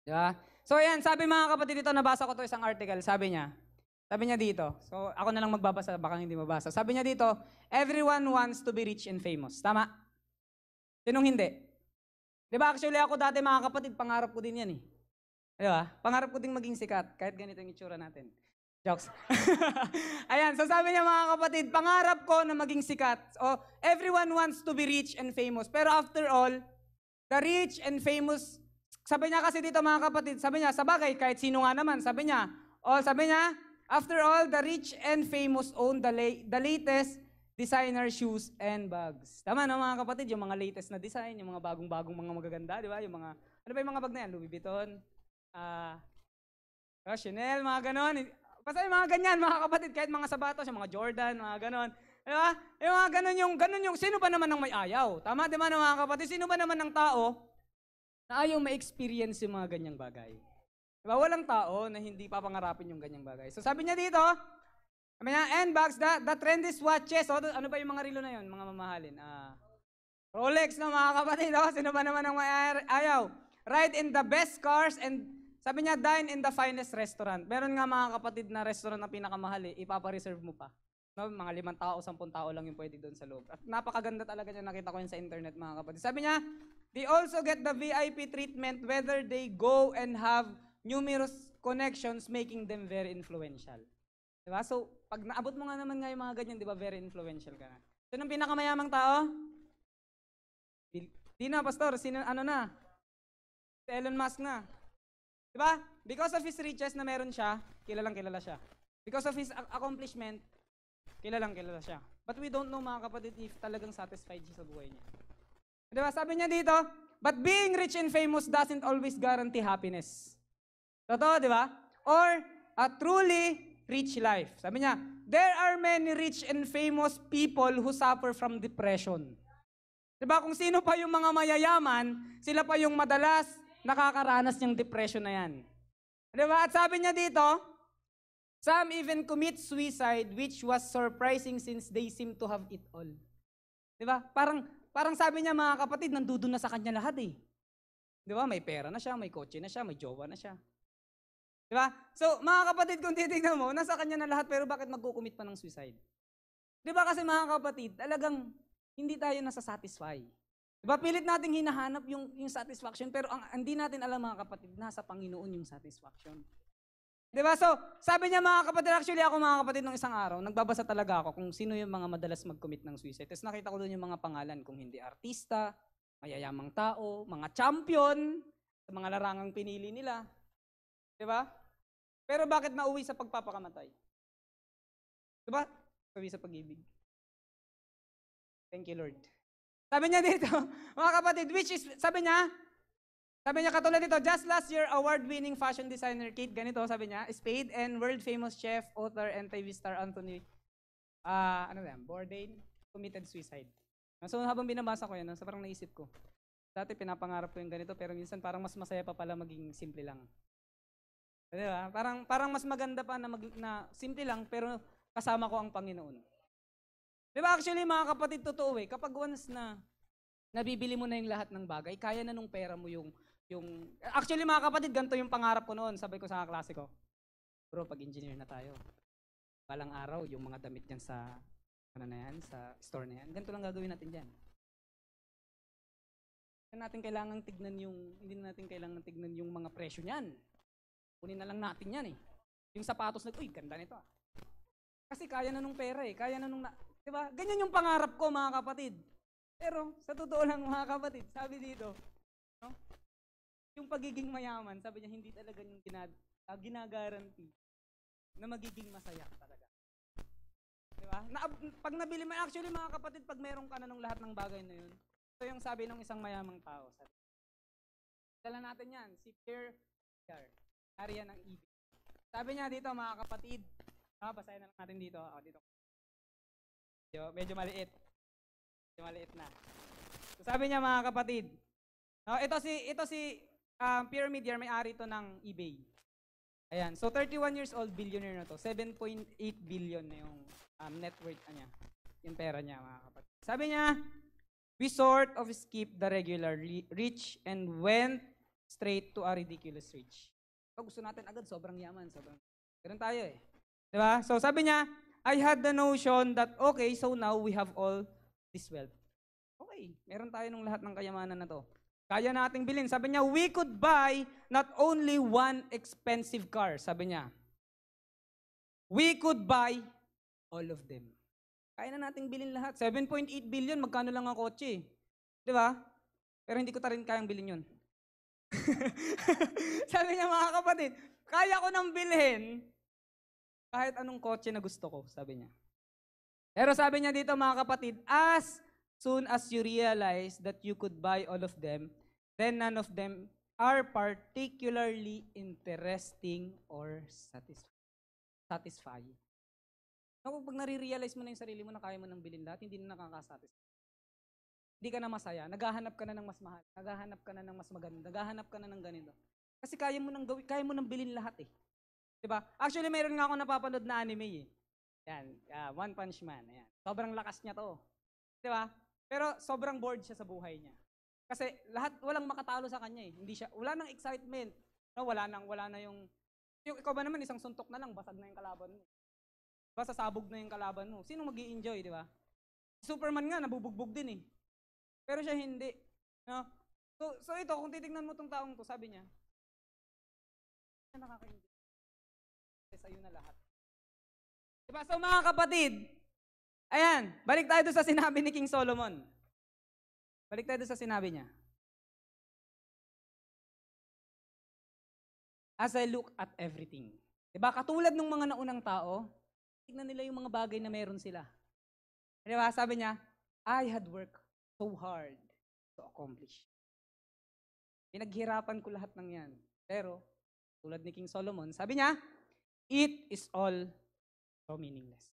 Diba? So ayan, sabi, mga kapatid, dito nabasa ko to isang article, sabi niya dito, so ako na lang magbabasa, baka hindi mabasa. Sabi niya dito, everyone wants to be rich and famous. Tama? Sinong hindi? Diba, actually ako dati, mga kapatid, pangarap ko din yan eh. Diba? Pangarap ko din maging sikat, kahit ganito yung itsura natin. Jokes. Ayan, so sabi niya, mga kapatid, pangarap ko na maging sikat. So, everyone wants to be rich and famous. Pero after all, the rich and famous, sabi niya kasi dito, mga kapatid, sabi niya, sa bagay, kahit sino nga naman, sabi niya, after all, the rich and famous own the latest designer shoes and bags. Tama no, mga kapatid, yung mga latest na design, yung mga bagong-bagong mga magaganda, di ba? Yung mga, ano ba yung mga bag na yan? Louis Vuitton, Chanel, mga ganon. Basta yung mga ganyan, mga kapatid, kahit mga sapatos, yung mga Jordan, mga ganon. Di ba? Yung mga ganon yung, sino ba naman ang may ayaw? Tama, di ba, mga kapatid? Sino ba naman ng tao na ayaw ma-experience yung mga ganyang bagay? Diba? Walang tao na hindi papangarapin yung ganyang bagay. So sabi niya dito, sabi niya, and bags, the trendiest watches, ano ba yung mga relo na yun, mga mamahalin? Rolex na, mga kapatid, sino ba naman ang may ayaw? Ride in the best cars, and sabi niya, dine in the finest restaurant. Meron nga, mga kapatid, na restaurant na pinakamahal, ipapareserve mo pa. No, mga 5 tao, 10 tao lang yung pwede doon sa loob. At napakaganda talaga niya, nakita ko yun sa internet, mga kapatid. Sabi niya, they also get the VIP treatment whether they go and have numerous connections making them very influential. Diba? So, pag naabot mo nga naman yung mga ganyan, di ba, very influential ka na. Sino ang pinakamayamang tao? Di na, pastor. Sino, ano na? Si Elon Musk na. Diba? Because of his riches na meron siya, kilalang kilala siya. Because of his accomplishment, kilalang kilala siya. But we don't know, mga kapatid, if talagang satisfied siya sa buhay niya. Diba? Sabi niya dito, but being rich and famous doesn't always guarantee happiness. Totoo, di ba? Or a truly rich life. Sabi niya, there are many rich and famous people who suffer from depression. Diba? Kung sino pa yung mga mayayaman, sila pa yung madalas nakakaranas ng depression na yan. Diba? At sabi niya dito, some even commit suicide, which was surprising since they seem to have it all. Diba? Parang sabi niya, mga kapatid, nandudun na sa kanya lahat eh. Diba? May pera na siya, may kotse na siya, may jowa na siya. Diba? So, mga kapatid, kung titignan mo, nasa kanya na lahat, pero bakit magkukumit pa ng suicide? Diba kasi mga kapatid, talagang hindi tayo nasa-satisfy. Diba? Pilit nating hinahanap yung satisfaction, pero hindi natin alam, mga kapatid, nasa Panginoon yung satisfaction. Diba? So, sabi niya, mga kapatid, actually ako, mga kapatid, nung isang araw, nagbabasa talaga ako kung sino yung mga madalas mag-commit ng suicide. Tapos nakita ko doon yung mga pangalan, kung hindi artista, mayayamang tao, mga champion, sa mga larangang pinili nila. Diba? Pero bakit nauwi sa pagpapakamatay? Diba? Nauwi sa pag-ibig. Thank you, Lord. Sabi niya dito, mga kapatid, which is, sabi niya katulad dito, just last year, award-winning fashion designer Kate, ganito, sabi niya, Spade, and world-famous chef, author, and TV star Anthony, Bourdain, committed suicide. So habang binabasa ko yan, so parang naisip ko, dati pinapangarap ko yung ganito, pero minsan parang mas masaya pa pala maging simple lang. Diba? Parang mas maganda pa na simple lang, pero kasama ko ang Panginoon. Diba actually mga kapatid, totoo eh, kapag once na nabibili mo na yung lahat ng bagay, kaya na nung pera mo yung actually mga kapatid, ganito yung pangarap ko noon, sabi ko sa klase ko, bro, pag engineer na tayo, balang araw, yung mga damit yan sa, sa store na yan, ganito lang gagawin natin dyan. Hindi natin kailangan tignan yung mga presyo niyan. Kunin na lang natin yan eh. Yung sapatos na, uy, ganda nito ah. Kasi kaya na nung pera eh, kaya na nung, diba? Ganyan yung pangarap ko mga kapatid. Pero sa totoo lang mga kapatid, sabi dito, no? Yung pagiging mayaman, sabi niya, hindi talaga yung ginagaranti na magiging masaya talaga. Diba? Pag nabili mo, actually mga kapatid, pag meron ka na nung lahat ng bagay na yun, ito yung sabi ng isang mayamang tao. Dala natin yan, si Pierre Ariya ng ibig. Sabi niya dito mga kapatid, basahin na lang natin dito. Dito. Medyo maliit. Medyo maliit na. So, sabi niya mga kapatid, ito si Pierre Midyar, may-ari to ng eBay. Ayan. So 31 years old, billionaire na to. 7.8 billion na yung net worth niya. Yung pera niya mga kapatid. Sabi niya, we sort of skipped the regular rich and went straight to a ridiculous rich. Pag gusto natin agad, sobrang yaman, ganun tayo eh. Diba? So sabi niya, I had the notion that, okay, so now we have all this wealth. Okay, meron tayo ng lahat ng kayamanan na to. Kaya nating bilhin. Sabi niya, we could buy not only one expensive car. Sabi niya, we could buy all of them. Kaya na nating bilhin lahat. 7.8 billion, magkano lang ang kotse. Diba? Pero hindi ko ta rin kayang bilhin yun. Sabi niya mga kapatid, kaya ko nang bilhin kahit anong kotse na gusto ko, sabi niya. Pero sabi niya dito mga kapatid, as soon as you realize that you could buy all of them, then none of them are particularly interesting or satisfying. Pag nare-realize mo na yung sarili mo na kaya mo nang bilhin lahat, hindi na nakakasatisfy. Hindi ka na masaya, naghahanap ka na ng mas mahal, naghahanap ka na ng mas maganda, naghahanap ka na ng ganito. Kasi kaya mo nang bilhin lahat eh. 'Di ba? Actually, meron nga ako napapanood na anime eh. Yan, One Punch Man, ayan. Sobrang lakas niya 'to. 'Di ba? Pero sobrang bored siya sa buhay niya. Kasi walang makatalo sa kanya eh. Wala nang excitement. No, wala na yung ikaw ba naman isang suntok na lang basag na yung kalaban mo. Diba, sasabog na yung kalaban mo. Sino magi-enjoy, 'di ba? Superman nga nabubugbog din eh. Pero siya hindi. No? So ito, kung titingnan mo tong taong to, sabi niya, siya nakaka-enjoy. Sa'yo na lahat. Diba? So mga kapatid, ayan, balik tayo doon sa sinabi ni King Solomon. Balik tayo doon sa sinabi niya. As I look at everything. Diba? Katulad ng mga naunang tao, tignan nila yung mga bagay na meron sila. Diba? Sabi niya, I had worked so hard to accomplish. Pinaghirapan ko lahat ng yan. Pero, tulad ni King Solomon, sabi niya, it is all so meaningless.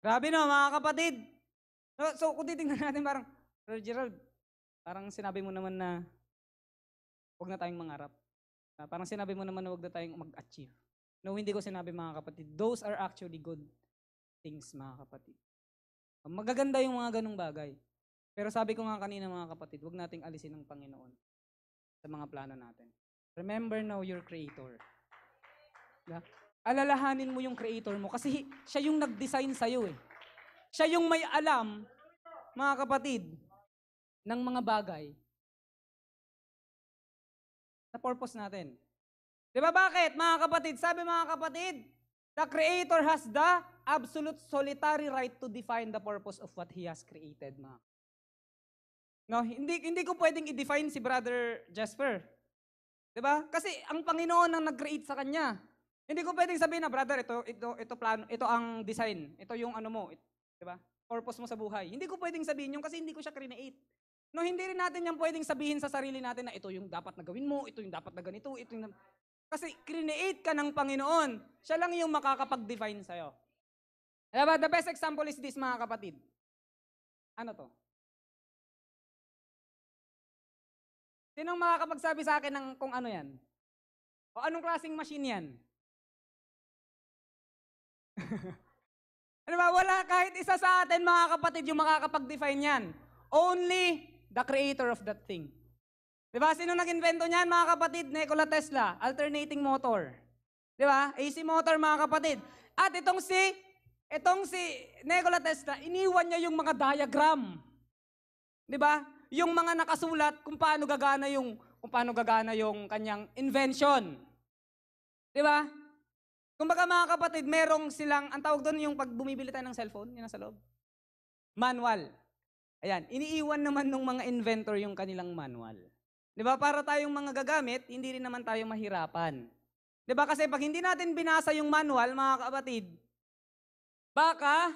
Grabe no, mga kapatid. So kung titingnan natin parang, Brother Gerald, parang sinabi mo naman na huwag na tayong mangarap. Parang sinabi mo naman na huwag na tayong mag-achieve. No, hindi ko sinabi mga kapatid. Those are actually good things, mga kapatid. Magaganda yung mga ganung bagay. Pero sabi ko nga kanina mga kapatid, huwag nating alisin ng Panginoon sa mga plano natin. Remember now your Creator. Diba? Alalahanin mo yung Creator mo kasi siya yung nag-design sa'yo eh. Siya yung may alam, mga kapatid, ng mga bagay na purpose natin. Diba bakit, mga kapatid? Sabi mga kapatid, the Creator has the absolute solitary right to define the purpose of what He has created, mga. No, hindi ko pwedeng i-define si Brother Jasper. Diba? Kasi ang Panginoon ang nag-create sa kanya. Hindi ko pwedeng sabihin na, brother, ito plano, ito ang design, ito yung ano mo, diba? Purpose mo sa buhay. Hindi ko pwedeng sabihin yung kasi hindi ko siya create. No, hindi rin natin yan pwedeng sabihin sa sarili natin na ito yung dapat na gawin mo, ito yung dapat na ganito, ito yung... Kasi create ka ng Panginoon. Siya lang yung makakapag-define sa'yo. Diba? The best example is this, mga kapatid. Ano to? Sinong makakapagsabi sa akin ng kung ano yan? O anong klaseng machine yan? Ano ba? Wala kahit isa sa atin, mga kapatid, yung makakapag-define yan. Only the creator of that thing. Diba? Sino nag-invento niyan, mga kapatid? Nikola Tesla, alternating motor. Diba? AC motor, mga kapatid. At itong si Nikola Tesla, iniwan niya yung mga diagram. Diba? Yung mga nakasulat kung paano gagana yung kanyang invention. Diba? Kumbaga mga kapatid, merong silang, ang tawag doon yung pag bumibili tayo ng cellphone, yun nasa loob. Manual. Ayan, iniiwan naman ng mga inventor yung kanilang manual. Di ba? Para tayong mga gagamit, hindi rin naman tayo mahirapan. Di ba? Kasi pag hindi natin binasa yung manual, mga kapatid, baka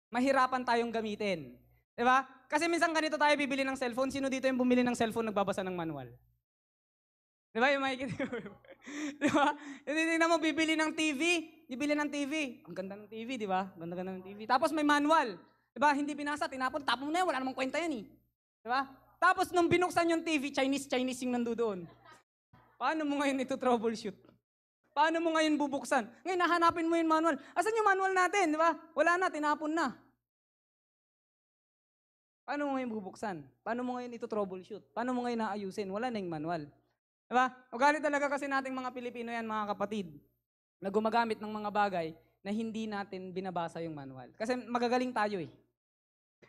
mahirapan tayong gamitin. Di ba? Kasi minsan ganito tayo bibili ng cellphone, sino dito yung bumili ng cellphone nagbabasa ng manual? Di ba? Yung makikita mo. Di ba? Hindi mo bibili ng TV. Bibili ng TV. Ang ganda ng TV, di ba? Ganda-ganda ng TV. Tapos may manual. Di ba? Hindi binasa, tinapon, tapon mo na yun. Wala namang kwenta yan eh. Di ba? Tapos nung binuksan yung TV, Chinese yung nandoon. Paano mo ngayon ito troubleshoot? Paano mo ngayon bubuksan? Ngayon, nahanapin mo yung manual. Asan yung manual natin? Di ba? Wala na, tinapon na. Paano mo ngayon bubuksan? Paano mo ngayon ito troubleshoot? Paano mo ngayon naayusin? Wala na yung manual. Diba? Ugali talaga kasi nating mga Pilipino yan, mga kapatid, na gumagamit ng mga bagay na hindi natin binabasa yung manual. Kasi magagaling tayo eh.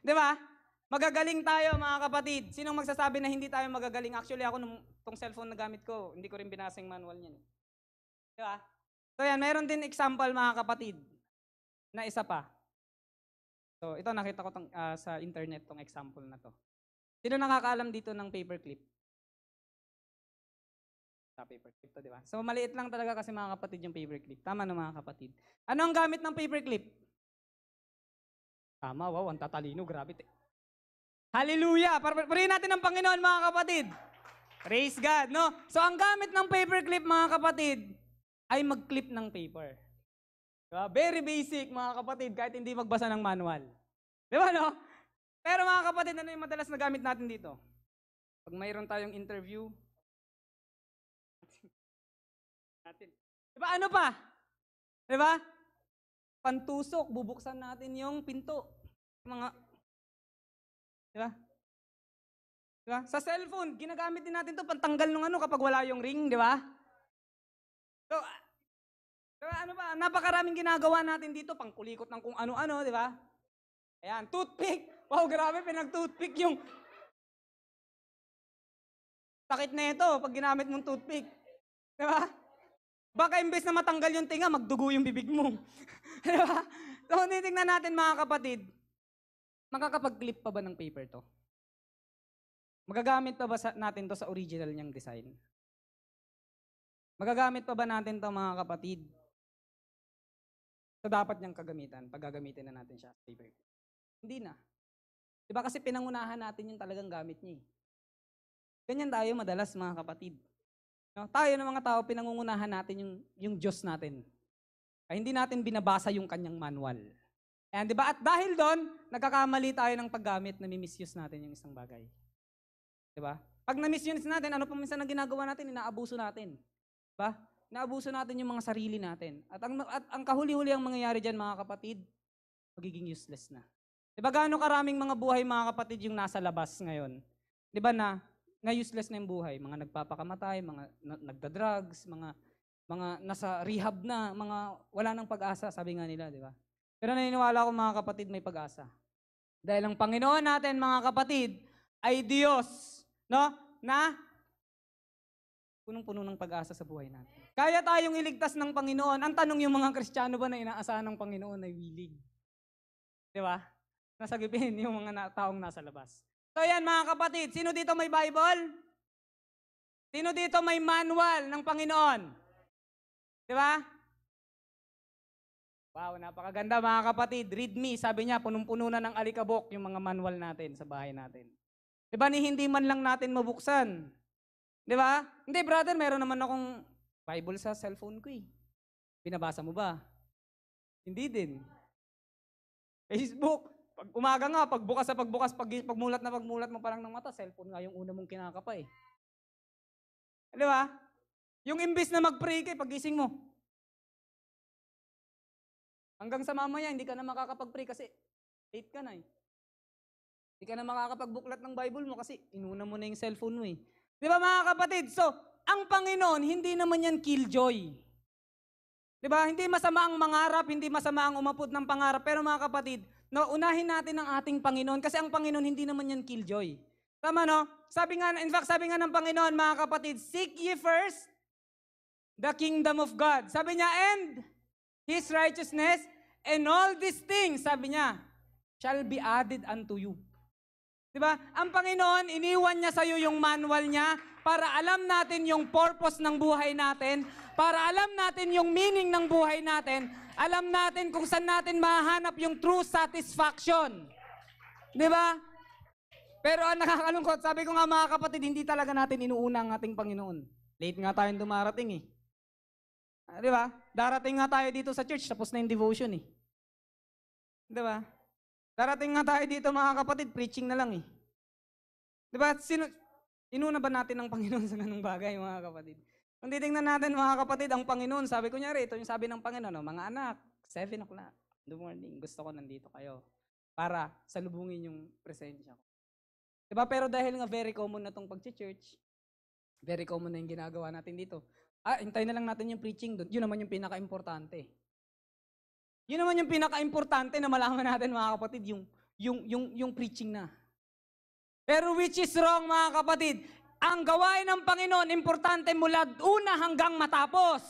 Diba? Magagaling tayo, mga kapatid. Sinong magsasabi na hindi tayo magagaling? Actually, ako tong cellphone na gamit ko, hindi ko rin binasa yung manual niyan. Diba? So yan, mayroon din example, mga kapatid, na isa pa. So ito, nakita ko sa internet tong example na to. Sino nakakaalam dito ng paperclip? Sa paperclip to, di ba? So, maliit lang talaga kasi mga kapatid yung paperclip. Tama na mga kapatid. Ano ang gamit ng paperclip? Tama, wow, ang tatalino, grabe. Hallelujah! Purihin natin ang Panginoon, mga kapatid. Praise God, no? So, ang gamit ng paperclip, mga kapatid, ay mag-clip ng paper. Diba? Very basic, mga kapatid, kahit hindi magbasa ng manual. Di ba, no? Pero mga kapatid, ano yung madalas na gamit natin dito? Pag mayroon tayong interview, natin. Diba ano pa? Diba? Pantusok, bubuksan natin yung pinto. Mga, diba? Diba? Sa cellphone, ginagamit din natin to pantanggal ng ano kapag wala yung ring, diba? So, diba, ano ba? Napakaraming ginagawa natin dito, pangkulikot ng kung ano-ano, diba? Ayan, toothpick. Wow, grabe, pinag-toothpick yung sakit na ito pag ginamit mong toothpick. Diba? Baka imbes na matanggal yung tinga, magdugo yung bibig mo. Di ba? So, titignan natin mga kapatid, makakapag-clip pa ba ng paper to? Magagamit pa ba natin to sa original niyang design? Magagamit pa ba natin to mga kapatid? Sa dapat niyang kagamitan, pag gagamitin na natin siya sa paper. Hindi na. Diba kasi pinangunahan natin yung talagang gamit niya. Ganyan tayo madalas mga kapatid. No? Tayo ng mga tao, pinangungunahan natin yung Diyos natin. Ay hindi natin binabasa yung kanyang manual. Ayan, di ba? At dahil doon, nagkakamali tayo ng paggamit na misuse natin yung isang bagay. Di ba? Pag na-misuse natin, ano pa minsan ang ginagawa natin? Inaabuso natin. Di ba? Inaabuso natin yung mga sarili natin. At ang kahuli-huli ang mangyayari dyan, mga kapatid, magiging useless na. Di ba gaano karaming mga buhay, mga kapatid, yung nasa labas ngayon? Di ba na useless na yung buhay? Mga nagpapakamatay, mga nagda-drugs, mga nasa rehab na, mga wala nang pag-asa, sabi nga nila, di ba? Pero naniniwala ako mga kapatid, may pag-asa. Dahil ang Panginoon natin, mga kapatid, ay Diyos, no? Na punong-puno ng pag-asa sa buhay natin. Kaya tayong iligtas ng Panginoon. Ang tanong yung mga Kristiyano ba na inaasahan ng Panginoon ay willing? Di ba? Nasagipin yung mga taong nasa labas. So yan mga kapatid, sino dito may Bible? Sino dito may manual ng Panginoon? Di ba? Wow, napakaganda mga kapatid. Read me, sabi niya, punong-puno na ng alikabok yung mga manual natin sa bahay natin. Di ba ni hindi man lang natin mabuksan? Di ba? Hindi brother, meron naman akong Bible sa cellphone ko eh. Binabasa mo ba? Hindi din. Facebook, pag umaga nga, pagbukas, pagmulat mo parang ng mata, cellphone nga yung una mong kinakapa eh. Di ba? Yung imbis na mag-pray ka, pagising mo. Hanggang sa mamaya, hindi ka na makakapag-pray kasi late ka na eh. Hindi ka na makakapagbuklat ng Bible mo kasi inuna mo na yung cellphone mo eh. Di ba mga kapatid? So, ang Panginoon, hindi naman yan killjoy. Di ba? Hindi masama ang mangarap, hindi masama ang umapot ng pangarap. Pero mga kapatid, no, unahin natin ang ating Panginoon kasi ang Panginoon hindi naman yan killjoy. Tama no? Sabi nga ng Panginoon, mga kapatid, seek ye first the kingdom of God. Sabi niya, and His righteousness, and all these things, sabi niya, shall be added unto you. Diba? Ang Panginoon, iniwan niya sa iyo yung manual niya para alam natin yung purpose ng buhay natin, para alam natin yung meaning ng buhay natin, alam natin kung saan natin mahanap yung true satisfaction. Diba? Pero ang nakakalungkot, sabi ko nga mga kapatid, hindi talaga natin inuuna ang ating Panginoon. Late nga tayong dumarating eh. Diba? Darating nga tayo dito sa church, tapos na yung devotion eh. Diba? Darating nga tayo dito mga kapatid, preaching na lang eh. Diba? Inuna ba natin ang Panginoon sa ganung bagay mga kapatid? Kung titingnan natin mga kapatid, ang Panginoon, sabi ko niya ito yung sabi ng Panginoon, mga anak, 7 o'clock, the morning, gusto ko nandito kayo para salubungin yung presensya ko. Diba? Pero dahil nga very common na itong pag-church, very common na yung ginagawa natin dito. Hintayin na lang natin yung preaching doon. Yun naman yung pinaka-importante. Yun naman yung pinaka-importante na malaman natin mga kapatid, yung preaching na. Pero which is wrong mga kapatid, ang gawain ng Panginoon, importante mula una hanggang matapos.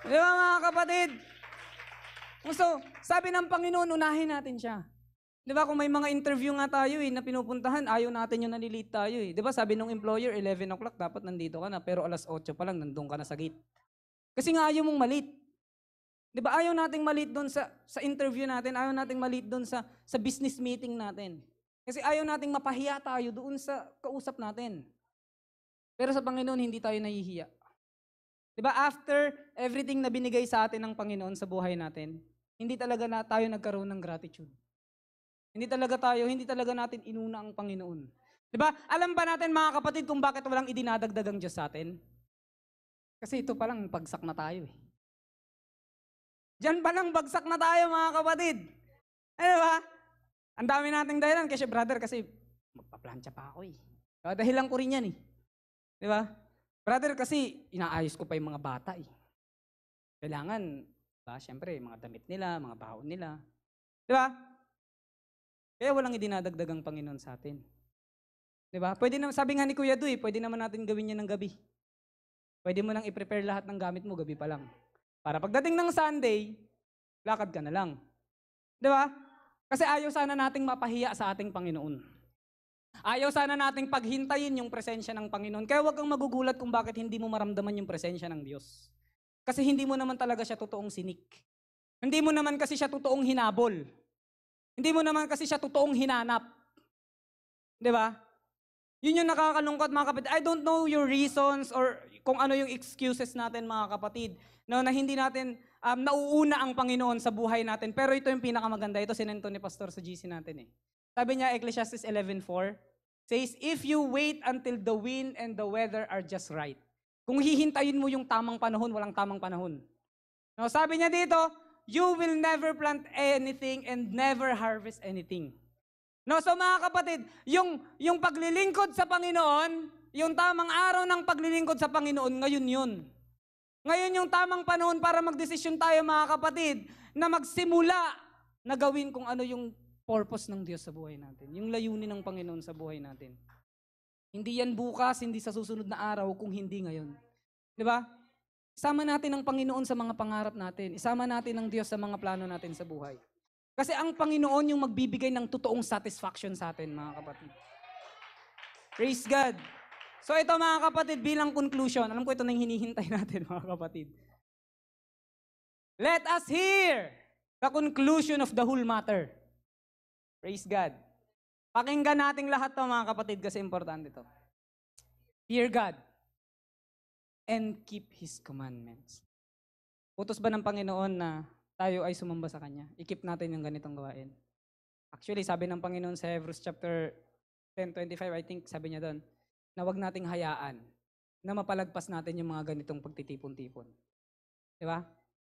Di ba mga kapatid? So, sabi ng Panginoon, unahin natin siya. Di ba kung may mga interview nga tayo na pinupuntahan, ayaw natin yung nalilate tayo eh. Di ba sabi ng employer, 11 o'clock dapat nandito ka na, pero alas 8 pa lang nandun ka na sa gate. Kasi nga ayaw mong malate. Di ba ayaw nating malate doon sa interview natin, ayaw nating malate doon sa business meeting natin. Kasi ayaw nating mapahiya tayo doon sa kausap natin. Pero sa Panginoon, hindi tayo nahihiya. Di ba after everything na binigay sa atin ng Panginoon sa buhay natin, hindi talaga tayo nagkaroon ng gratitude. Hindi talaga natin inuna ang Panginoon. Di ba? Alam ba natin mga kapatid kung bakit walang idinadagdag ang Diyos sa atin? Kasi ito palang bagsak na tayo eh. Diyan palang bagsak na tayo mga kapatid. Di ba? Ang dami nating dahilan kasi brother kasi magpaplantsa pa ako eh. Dahilan ko rin yan eh. Di ba? Brother kasi inaayos ko pa yung mga bata eh. Kailangan, diba? Siyempre, mga damit nila, mga baon nila. Di ba? Kaya walang idinadagdag ang Panginoon sa atin. Di ba? Pwede naman, sabi nga ni Kuya Duy, pwede naman natin gawin yan ng gabi. Pwede mo nang i-prepare lahat ng gamit mo gabi pa lang. Para pagdating ng Sunday, lakad ka na lang. Di ba? Kasi ayaw sana nating mapahiya sa ating Panginoon. Ayaw sana nating paghintayin yung presensya ng Panginoon. Kaya huwag kang magugulat kung bakit hindi mo maramdaman yung presensya ng Diyos. Kasi hindi mo naman talaga siya totoong sinik. Hindi mo naman kasi siya totoong hinabol. Hindi mo naman kasi siya totoong hinanap. Di ba? Yun yung nakakalungkot mga kapatid. I don't know your reasons or kung ano yung excuses natin mga kapatid. No, na hindi natin nauuna ang Panginoon sa buhay natin. Pero ito yung pinakamaganda. Ito sinento ni Pastor sa GC natin eh. Sabi niya, Ecclesiastes 11:4, says, if you wait until the wind and the weather are just right. Kung hihintayin mo yung tamang panahon, walang tamang panahon. No, sabi niya dito, you will never plant anything and never harvest anything. No, so mga kapatid, yung paglilingkod sa Panginoon, yung tamang araw ng paglilingkod sa Panginoon, ngayon yun. Ngayon yung tamang panahon para magdesisyon tayo mga kapatid, na magsimula na gawin kung ano yung purpose ng Diyos sa buhay natin. Yung layunin ng Panginoon sa buhay natin. Hindi yan bukas, hindi sa susunod na araw, kung hindi ngayon. Di ba? Isama natin ang Panginoon sa mga pangarap natin. Isama natin ang Diyos sa mga plano natin sa buhay. Kasi ang Panginoon yung magbibigay ng totoong satisfaction sa atin, mga kapatid. Praise God. So ito mga kapatid, bilang conclusion, alam ko ito na yung hinihintay natin, mga kapatid. Let us hear the conclusion of the whole matter. Praise God. Pakinggan nating lahat to mga kapatid kasi importante to. Fear God and keep His commandments. Utos ba ng Panginoon na tayo ay sumamba sa Kanya? I-keep natin yung ganitong gawain. Actually, sabi ng Panginoon sa Hebrews chapter 10:25, I think sabi niya doon, na wag nating hayaan na mapalagpas natin yung mga ganitong pagtitipon-tipon. Di ba?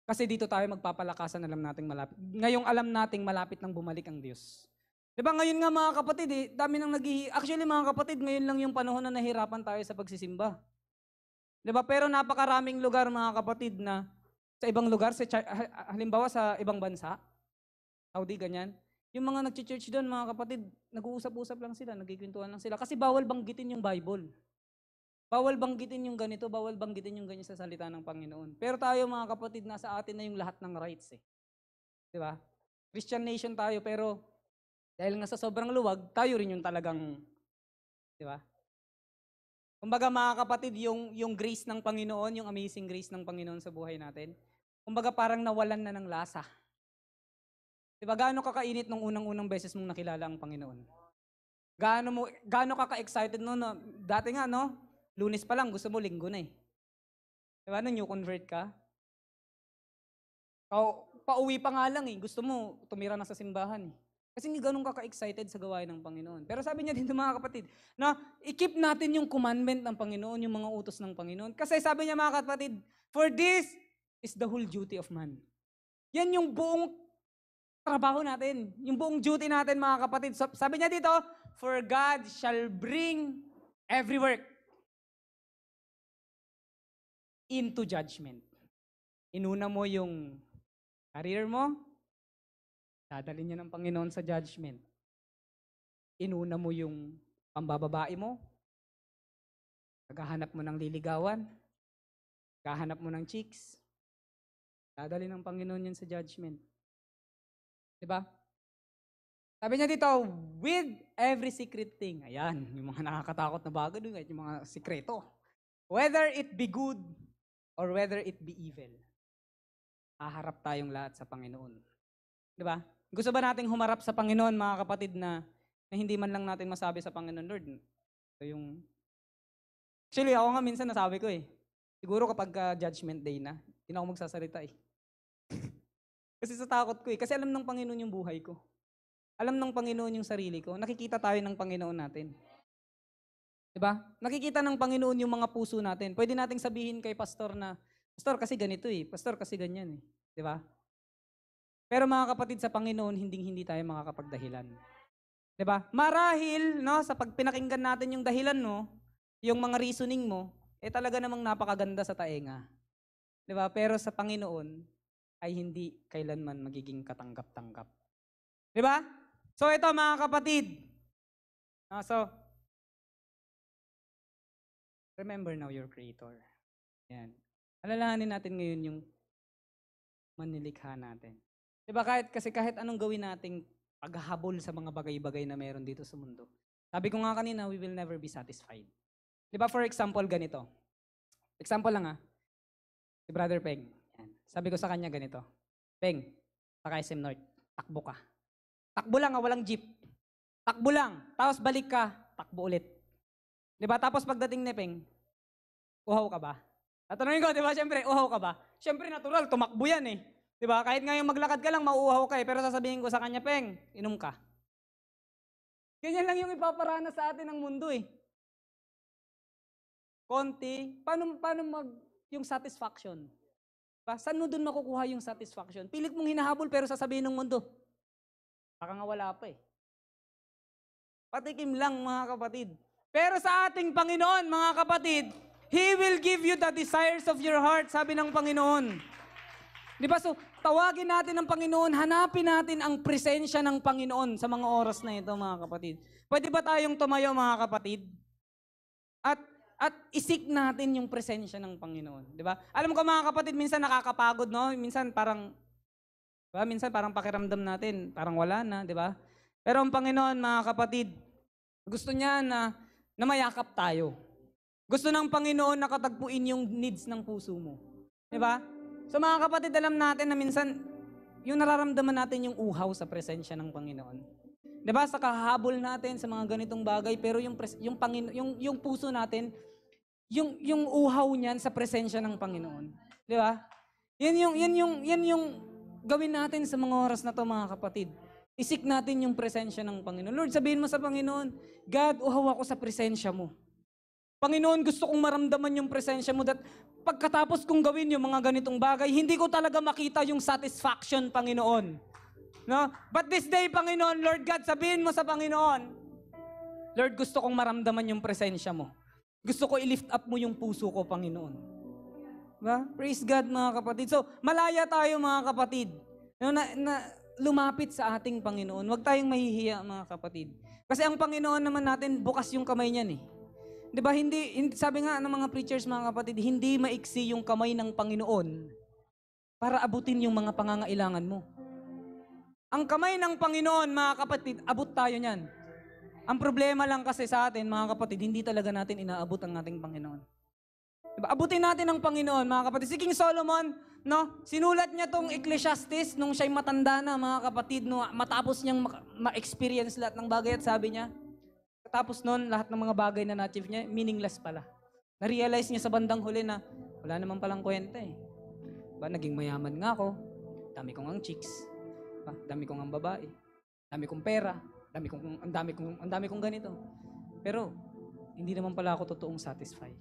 Kasi dito tayo magpapalakasan, alam nating malapit. Ngayong alam nating malapit nang bumalik ang Diyos. Di ba ngayon nga mga kapatid, dami nang actually mga kapatid, ngayon lang yung panahon na nahirapan tayo sa pagsisimba. Di ba? Pero napakaraming lugar mga kapatid na sa ibang lugar, halimbawa sa ibang bansa, Saudi, ganyan, yung mga nag-church doon, mga kapatid, nag-uusap-usap lang sila, nagkikwentuhan lang sila. Kasi bawal banggitin yung Bible. Bawal banggitin yung ganito, bawal banggitin yung ganyan sa salita ng Panginoon. Pero tayo mga kapatid, nasa atin na yung lahat ng rights eh. Di ba? Christian nation tayo, pero dahil nga sa sobrang luwag, tayo rin yung talagang, di ba? Kumbaga mga kapatid, yung grace ng Panginoon, yung amazing grace ng Panginoon sa buhay natin, kumbaga parang nawalan na ng lasa. Diba, gaano kakainit nung unang-unang beses mong nakilala ang Panginoon? Gaano ka-excited no? Dati nga, no? Lunes pa lang, gusto mo linggo na eh. Diba, nung new convert ka? Pauwi pa nga lang eh. Gusto mo, tumira na sa simbahan eh. Kasi hindi ganun ka-excited sa gawain ng Panginoon. Pero sabi niya dito mga kapatid, no, i-keep natin yung commandment ng Panginoon, yung mga utos ng Panginoon. Kasi sabi niya mga kapatid, for this is the whole duty of man. Yan yung buong trabaho natin. Yung buong duty natin mga kapatid. Sabi niya dito, for God shall bring every work into judgment. Inuna mo yung career mo, dadalhin niya ng Panginoon sa judgment. Inuna mo yung pambababae mo, naghahanap mo ng liligawan, naghahanap mo ng chicks, dadalhin ng Panginoon yun sa judgment. Diba? Sabi niya dito, with every secret thing. Ayan, yung mga nakakatakot na bagay doon, yung mga sikreto. Whether it be good or whether it be evil. Haharap tayong lahat sa Panginoon. Diba? Gusto ba nating humarap sa Panginoon, mga kapatid, na hindi man lang natin masabi sa Panginoon, Lord, ito yung... Actually, ako nga minsan nasabi ko eh. Siguro kapag judgment day na, hindi na ako magsasalita eh. Kasi sa takot ko eh. Kasi alam ng Panginoon yung buhay ko. Alam ng Panginoon yung sarili ko. Nakikita tayo ng Panginoon natin. Diba? Nakikita ng Panginoon yung mga puso natin. Pwede nating sabihin kay pastor na, pastor kasi ganito eh. Pastor kasi ganyan eh. Diba? Pero mga kapatid sa Panginoon, hindi tayo makakapagdahilan. Diba? Marahil, no, sa pagpinakinggan natin yung dahilan mo, yung mga reasoning mo, talaga namang napakaganda sa taenga. Diba? Pero sa Panginoon, ay hindi kailanman magiging katanggap-tanggap. Diba? So ito mga kapatid. So, remember now your Creator. Yan. Alalahanin natin ngayon yung manlilikha natin. Diba kahit anong gawin nating paghahabol sa mga bagay-bagay na meron dito sa mundo. Sabi ko nga kanina, we will never be satisfied. Diba for example, ganito. Example lang si Brother Peng. Yan. Sabi ko sa kanya ganito. Peng, sa SM North, takbo ka. Takbo lang walang jeep. Takbo lang. Tapos balik ka, takbo ulit. Diba? Tapos pagdating ni Peng, uhaw ka ba? Tatanungin ko, diba? Siyempre, uhaw ka ba? Siyempre, natural, tumakbo yan eh. Diba? Kahit ngayon maglakad ka lang, mauuhaw ka eh. Pero sasabihin ko sa kanya, Peng, inom ka. Ganyan lang yung ipaparana sa atin ng mundo eh. Konti. Paano yung satisfaction? Diba? Saan mo dun makukuha yung satisfaction? Pilit mong hinahabol pero sasabihin ng mundo. Baka nga wala pa eh. Patikim lang mga kapatid. Pero sa ating Panginoon, mga kapatid, He will give you the desires of your heart, sabi ng Panginoon. Di ba? So, tawagin natin ang Panginoon, hanapin natin ang presensya ng Panginoon sa mga oras na ito, mga kapatid. Pwede ba tayong tumayo, mga kapatid? At isik natin yung presensya ng Panginoon. Di ba? Alam ko, mga kapatid, minsan nakakapagod, no? Minsan parang pakiramdam natin, parang wala na, di ba? Pero ang Panginoon, mga kapatid, gusto niya na mayakap tayo. Gusto ng Panginoon na katagpuin yung needs ng puso mo. Di ba? So mga kapatid, alam natin na minsan, yung nararamdaman natin yung uhaw sa presensya ng Panginoon. Di ba? Sa kahabol natin sa mga ganitong bagay, pero yung puso natin, yung uhaw niyan sa presensya ng Panginoon. Di ba? Yan yung gawin natin sa mga oras na to, mga kapatid. Isik natin yung presensya ng Panginoon. Lord, sabihin mo sa Panginoon, God, uhaw ako sa presensya mo. Panginoon, gusto kong maramdaman yung presensya mo that pagkatapos kong gawin yung mga ganitong bagay, hindi ko talaga makita yung satisfaction, Panginoon. No? But this day, Panginoon, Lord God, sabihin mo sa Panginoon, Lord, gusto kong maramdaman yung presensya mo. Gusto ko i-lift up mo yung puso ko, Panginoon. Diba? Praise God, mga kapatid. So, malaya tayo, mga kapatid, na lumapit sa ating Panginoon. Huwag tayong mahihiya, mga kapatid. Kasi ang Panginoon naman natin, bukas yung kamay niyan eh. Diba, hindi, sabi nga ng mga preachers, mga kapatid, hindi maiksi yung kamay ng Panginoon para abutin yung mga pangangailangan mo. Ang kamay ng Panginoon, mga kapatid, abot tayo niyan. Ang problema lang kasi sa atin, mga kapatid, hindi talaga natin inaabot ang ating Panginoon. Diba? Abutin natin ang Panginoon, mga kapatid. Si King Solomon, no, sinulat niya tong Ecclesiastes nung siya'y matanda na, mga kapatid, no, matapos niyang ma-experience lahat ng bagay at sabi niya, tapos noon, lahat ng mga bagay na na-achieve niya, meaningless pala. Na-realize niya sa bandang huli na, wala naman palang kwenta eh. Ba, naging mayaman nga ako, dami kong ang chicks, ba, dami kong ang babae, dami kong pera, ang dami kong ganito. Pero, hindi naman pala ako totoong satisfied.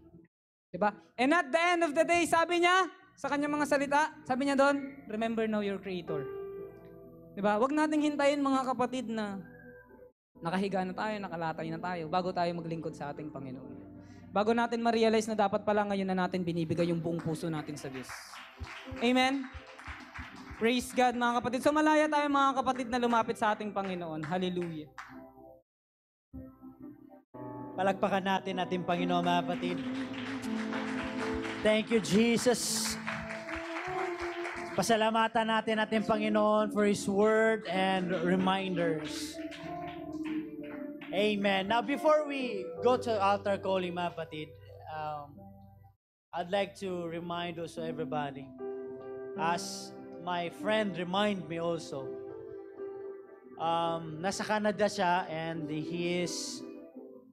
Diba? And at the end of the day, sabi niya, sa kanyang mga salita, sabi niya doon, remember now your Creator. Diba? Huwag nating hintayin, mga kapatid, na nakahiga na tayo, nakalatay na tayo, bago tayo maglingkod sa ating Panginoon. Bago natin ma-realize na dapat pala ngayon na natin binibigay yung buong puso natin sa Diyos. Amen? Praise God, mga kapatid. So malaya tayo, mga kapatid, na lumapit sa ating Panginoon. Hallelujah. Palagpakan natin ating Panginoon, mga kapatid. Thank you, Jesus. Pasalamatan natin ating Panginoon for His word and reminders. Amen. Now, before we go to altar calling, mga kapatid, I'd like to remind also everybody, as my friend remind me also, nasa Canada siya and he is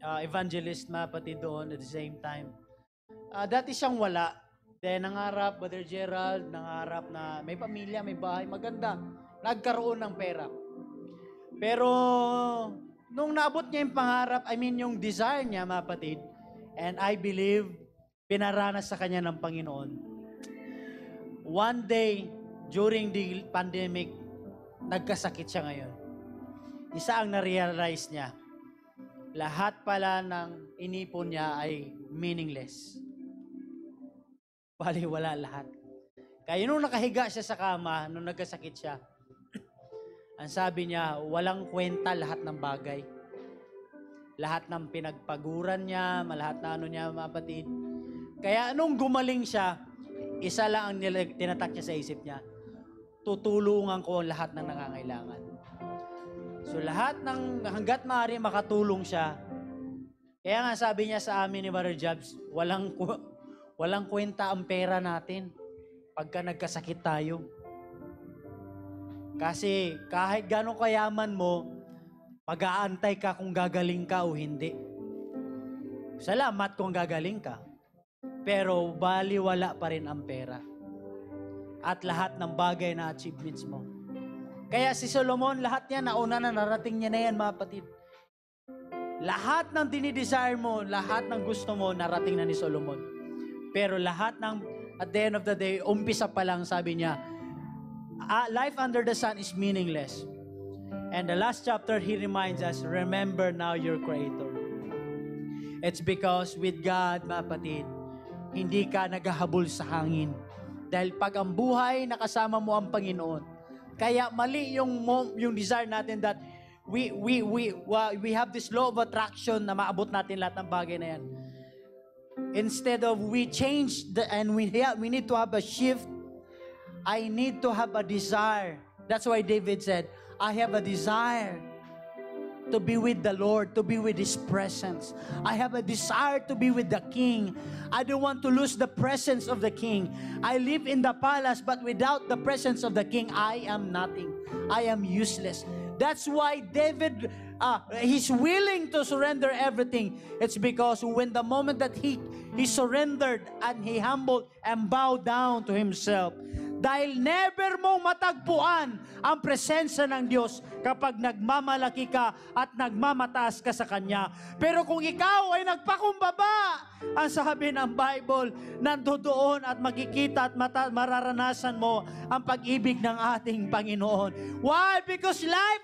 evangelist, mga kapatid, doon at the same time. Dati siyang wala. Then, nangarap, Brother Gerald, nangarap na may pamilya, may bahay, maganda. Nagkaroon ng pera. Pero, nung naabot niya yung pangarap, yung desire niya, mga kapatid, and I believe, pinaranas sa kanya ng Panginoon. One day, during the pandemic, nagkasakit siya ngayon. Isa ang na-realize niya, lahat pala ng inipon niya ay meaningless. Baliwala lahat. Kaya nung nakahiga siya sa kama, nung nagkasakit siya, ang sabi niya, walang kwenta lahat ng bagay. Lahat ng pinagpaguran niya, lahat na niya, mga kapatid. Kaya nung gumaling siya, isa lang ang tinatak niya sa isip niya. Tutulungan ko ang lahat ng nangangailangan. So lahat ng hanggat maaari makatulong siya. Kaya nga sabi niya sa amin ni Brother Jobs, walang kwenta ang pera natin pagka nagkasakit tayo. Kasi kahit gano'ng kayaman mo, mag-aantay ka kung gagaling ka o hindi. Salamat kung gagaling ka. Pero baliwala pa rin ang pera. At lahat ng bagay na achievements mo. Kaya si Solomon, lahat yan, nauna na, narating niya na yan, mga kapatid. Lahat ng dinidesire mo, lahat ng gusto mo, narating na ni Solomon. Pero lahat ng, at the end of the day, umpisa pa lang, sabi niya, life under the sun is meaningless. And the last chapter, he reminds us, remember now your Creator. It's because with God, mga kapatid, hindi ka naghahabol sa hangin. Dahil pag ang buhay, nakasama mo ang Panginoon. Kaya mali yung desire natin that we have this law of attraction na maabot natin lahat ng bagay na yan. Instead of we change and we need to have a shift. I need to have a desire. That's why David said, I have a desire to be with the Lord, to be with His presence. I have a desire to be with the King. I don't want to lose the presence of the King. I live in the palace, but without the presence of the King, I am nothing. I am useless. That's why David, he's willing to surrender everything. It's because when the moment that he surrendered and he humbled and bowed down to himself, dahil never mong matagpuan ang presensya ng Diyos kapag nagmamalaki ka at nagmamataas ka sa Kanya. Pero kung ikaw ay nagpakumbaba, ang sabi ng Bible, nandoon at makikita at mararanasan mo ang pag-ibig ng ating Panginoon. Why? Because life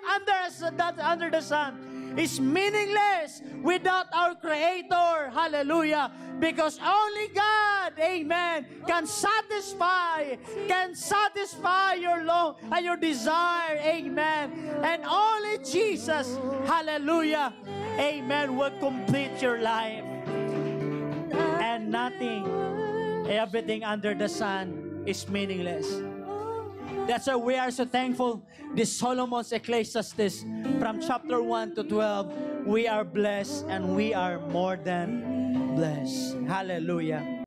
under the sun is meaningless without our Creator. Hallelujah. Because only God, amen, can satisfy your desire, amen. And only Jesus, hallelujah, amen, will complete your life. And nothing, everything under the sun is meaningless. That's why we are so thankful. This Solomon's Ecclesiastes from chapter 1 to 12, we are blessed and we are more than blessed. Hallelujah.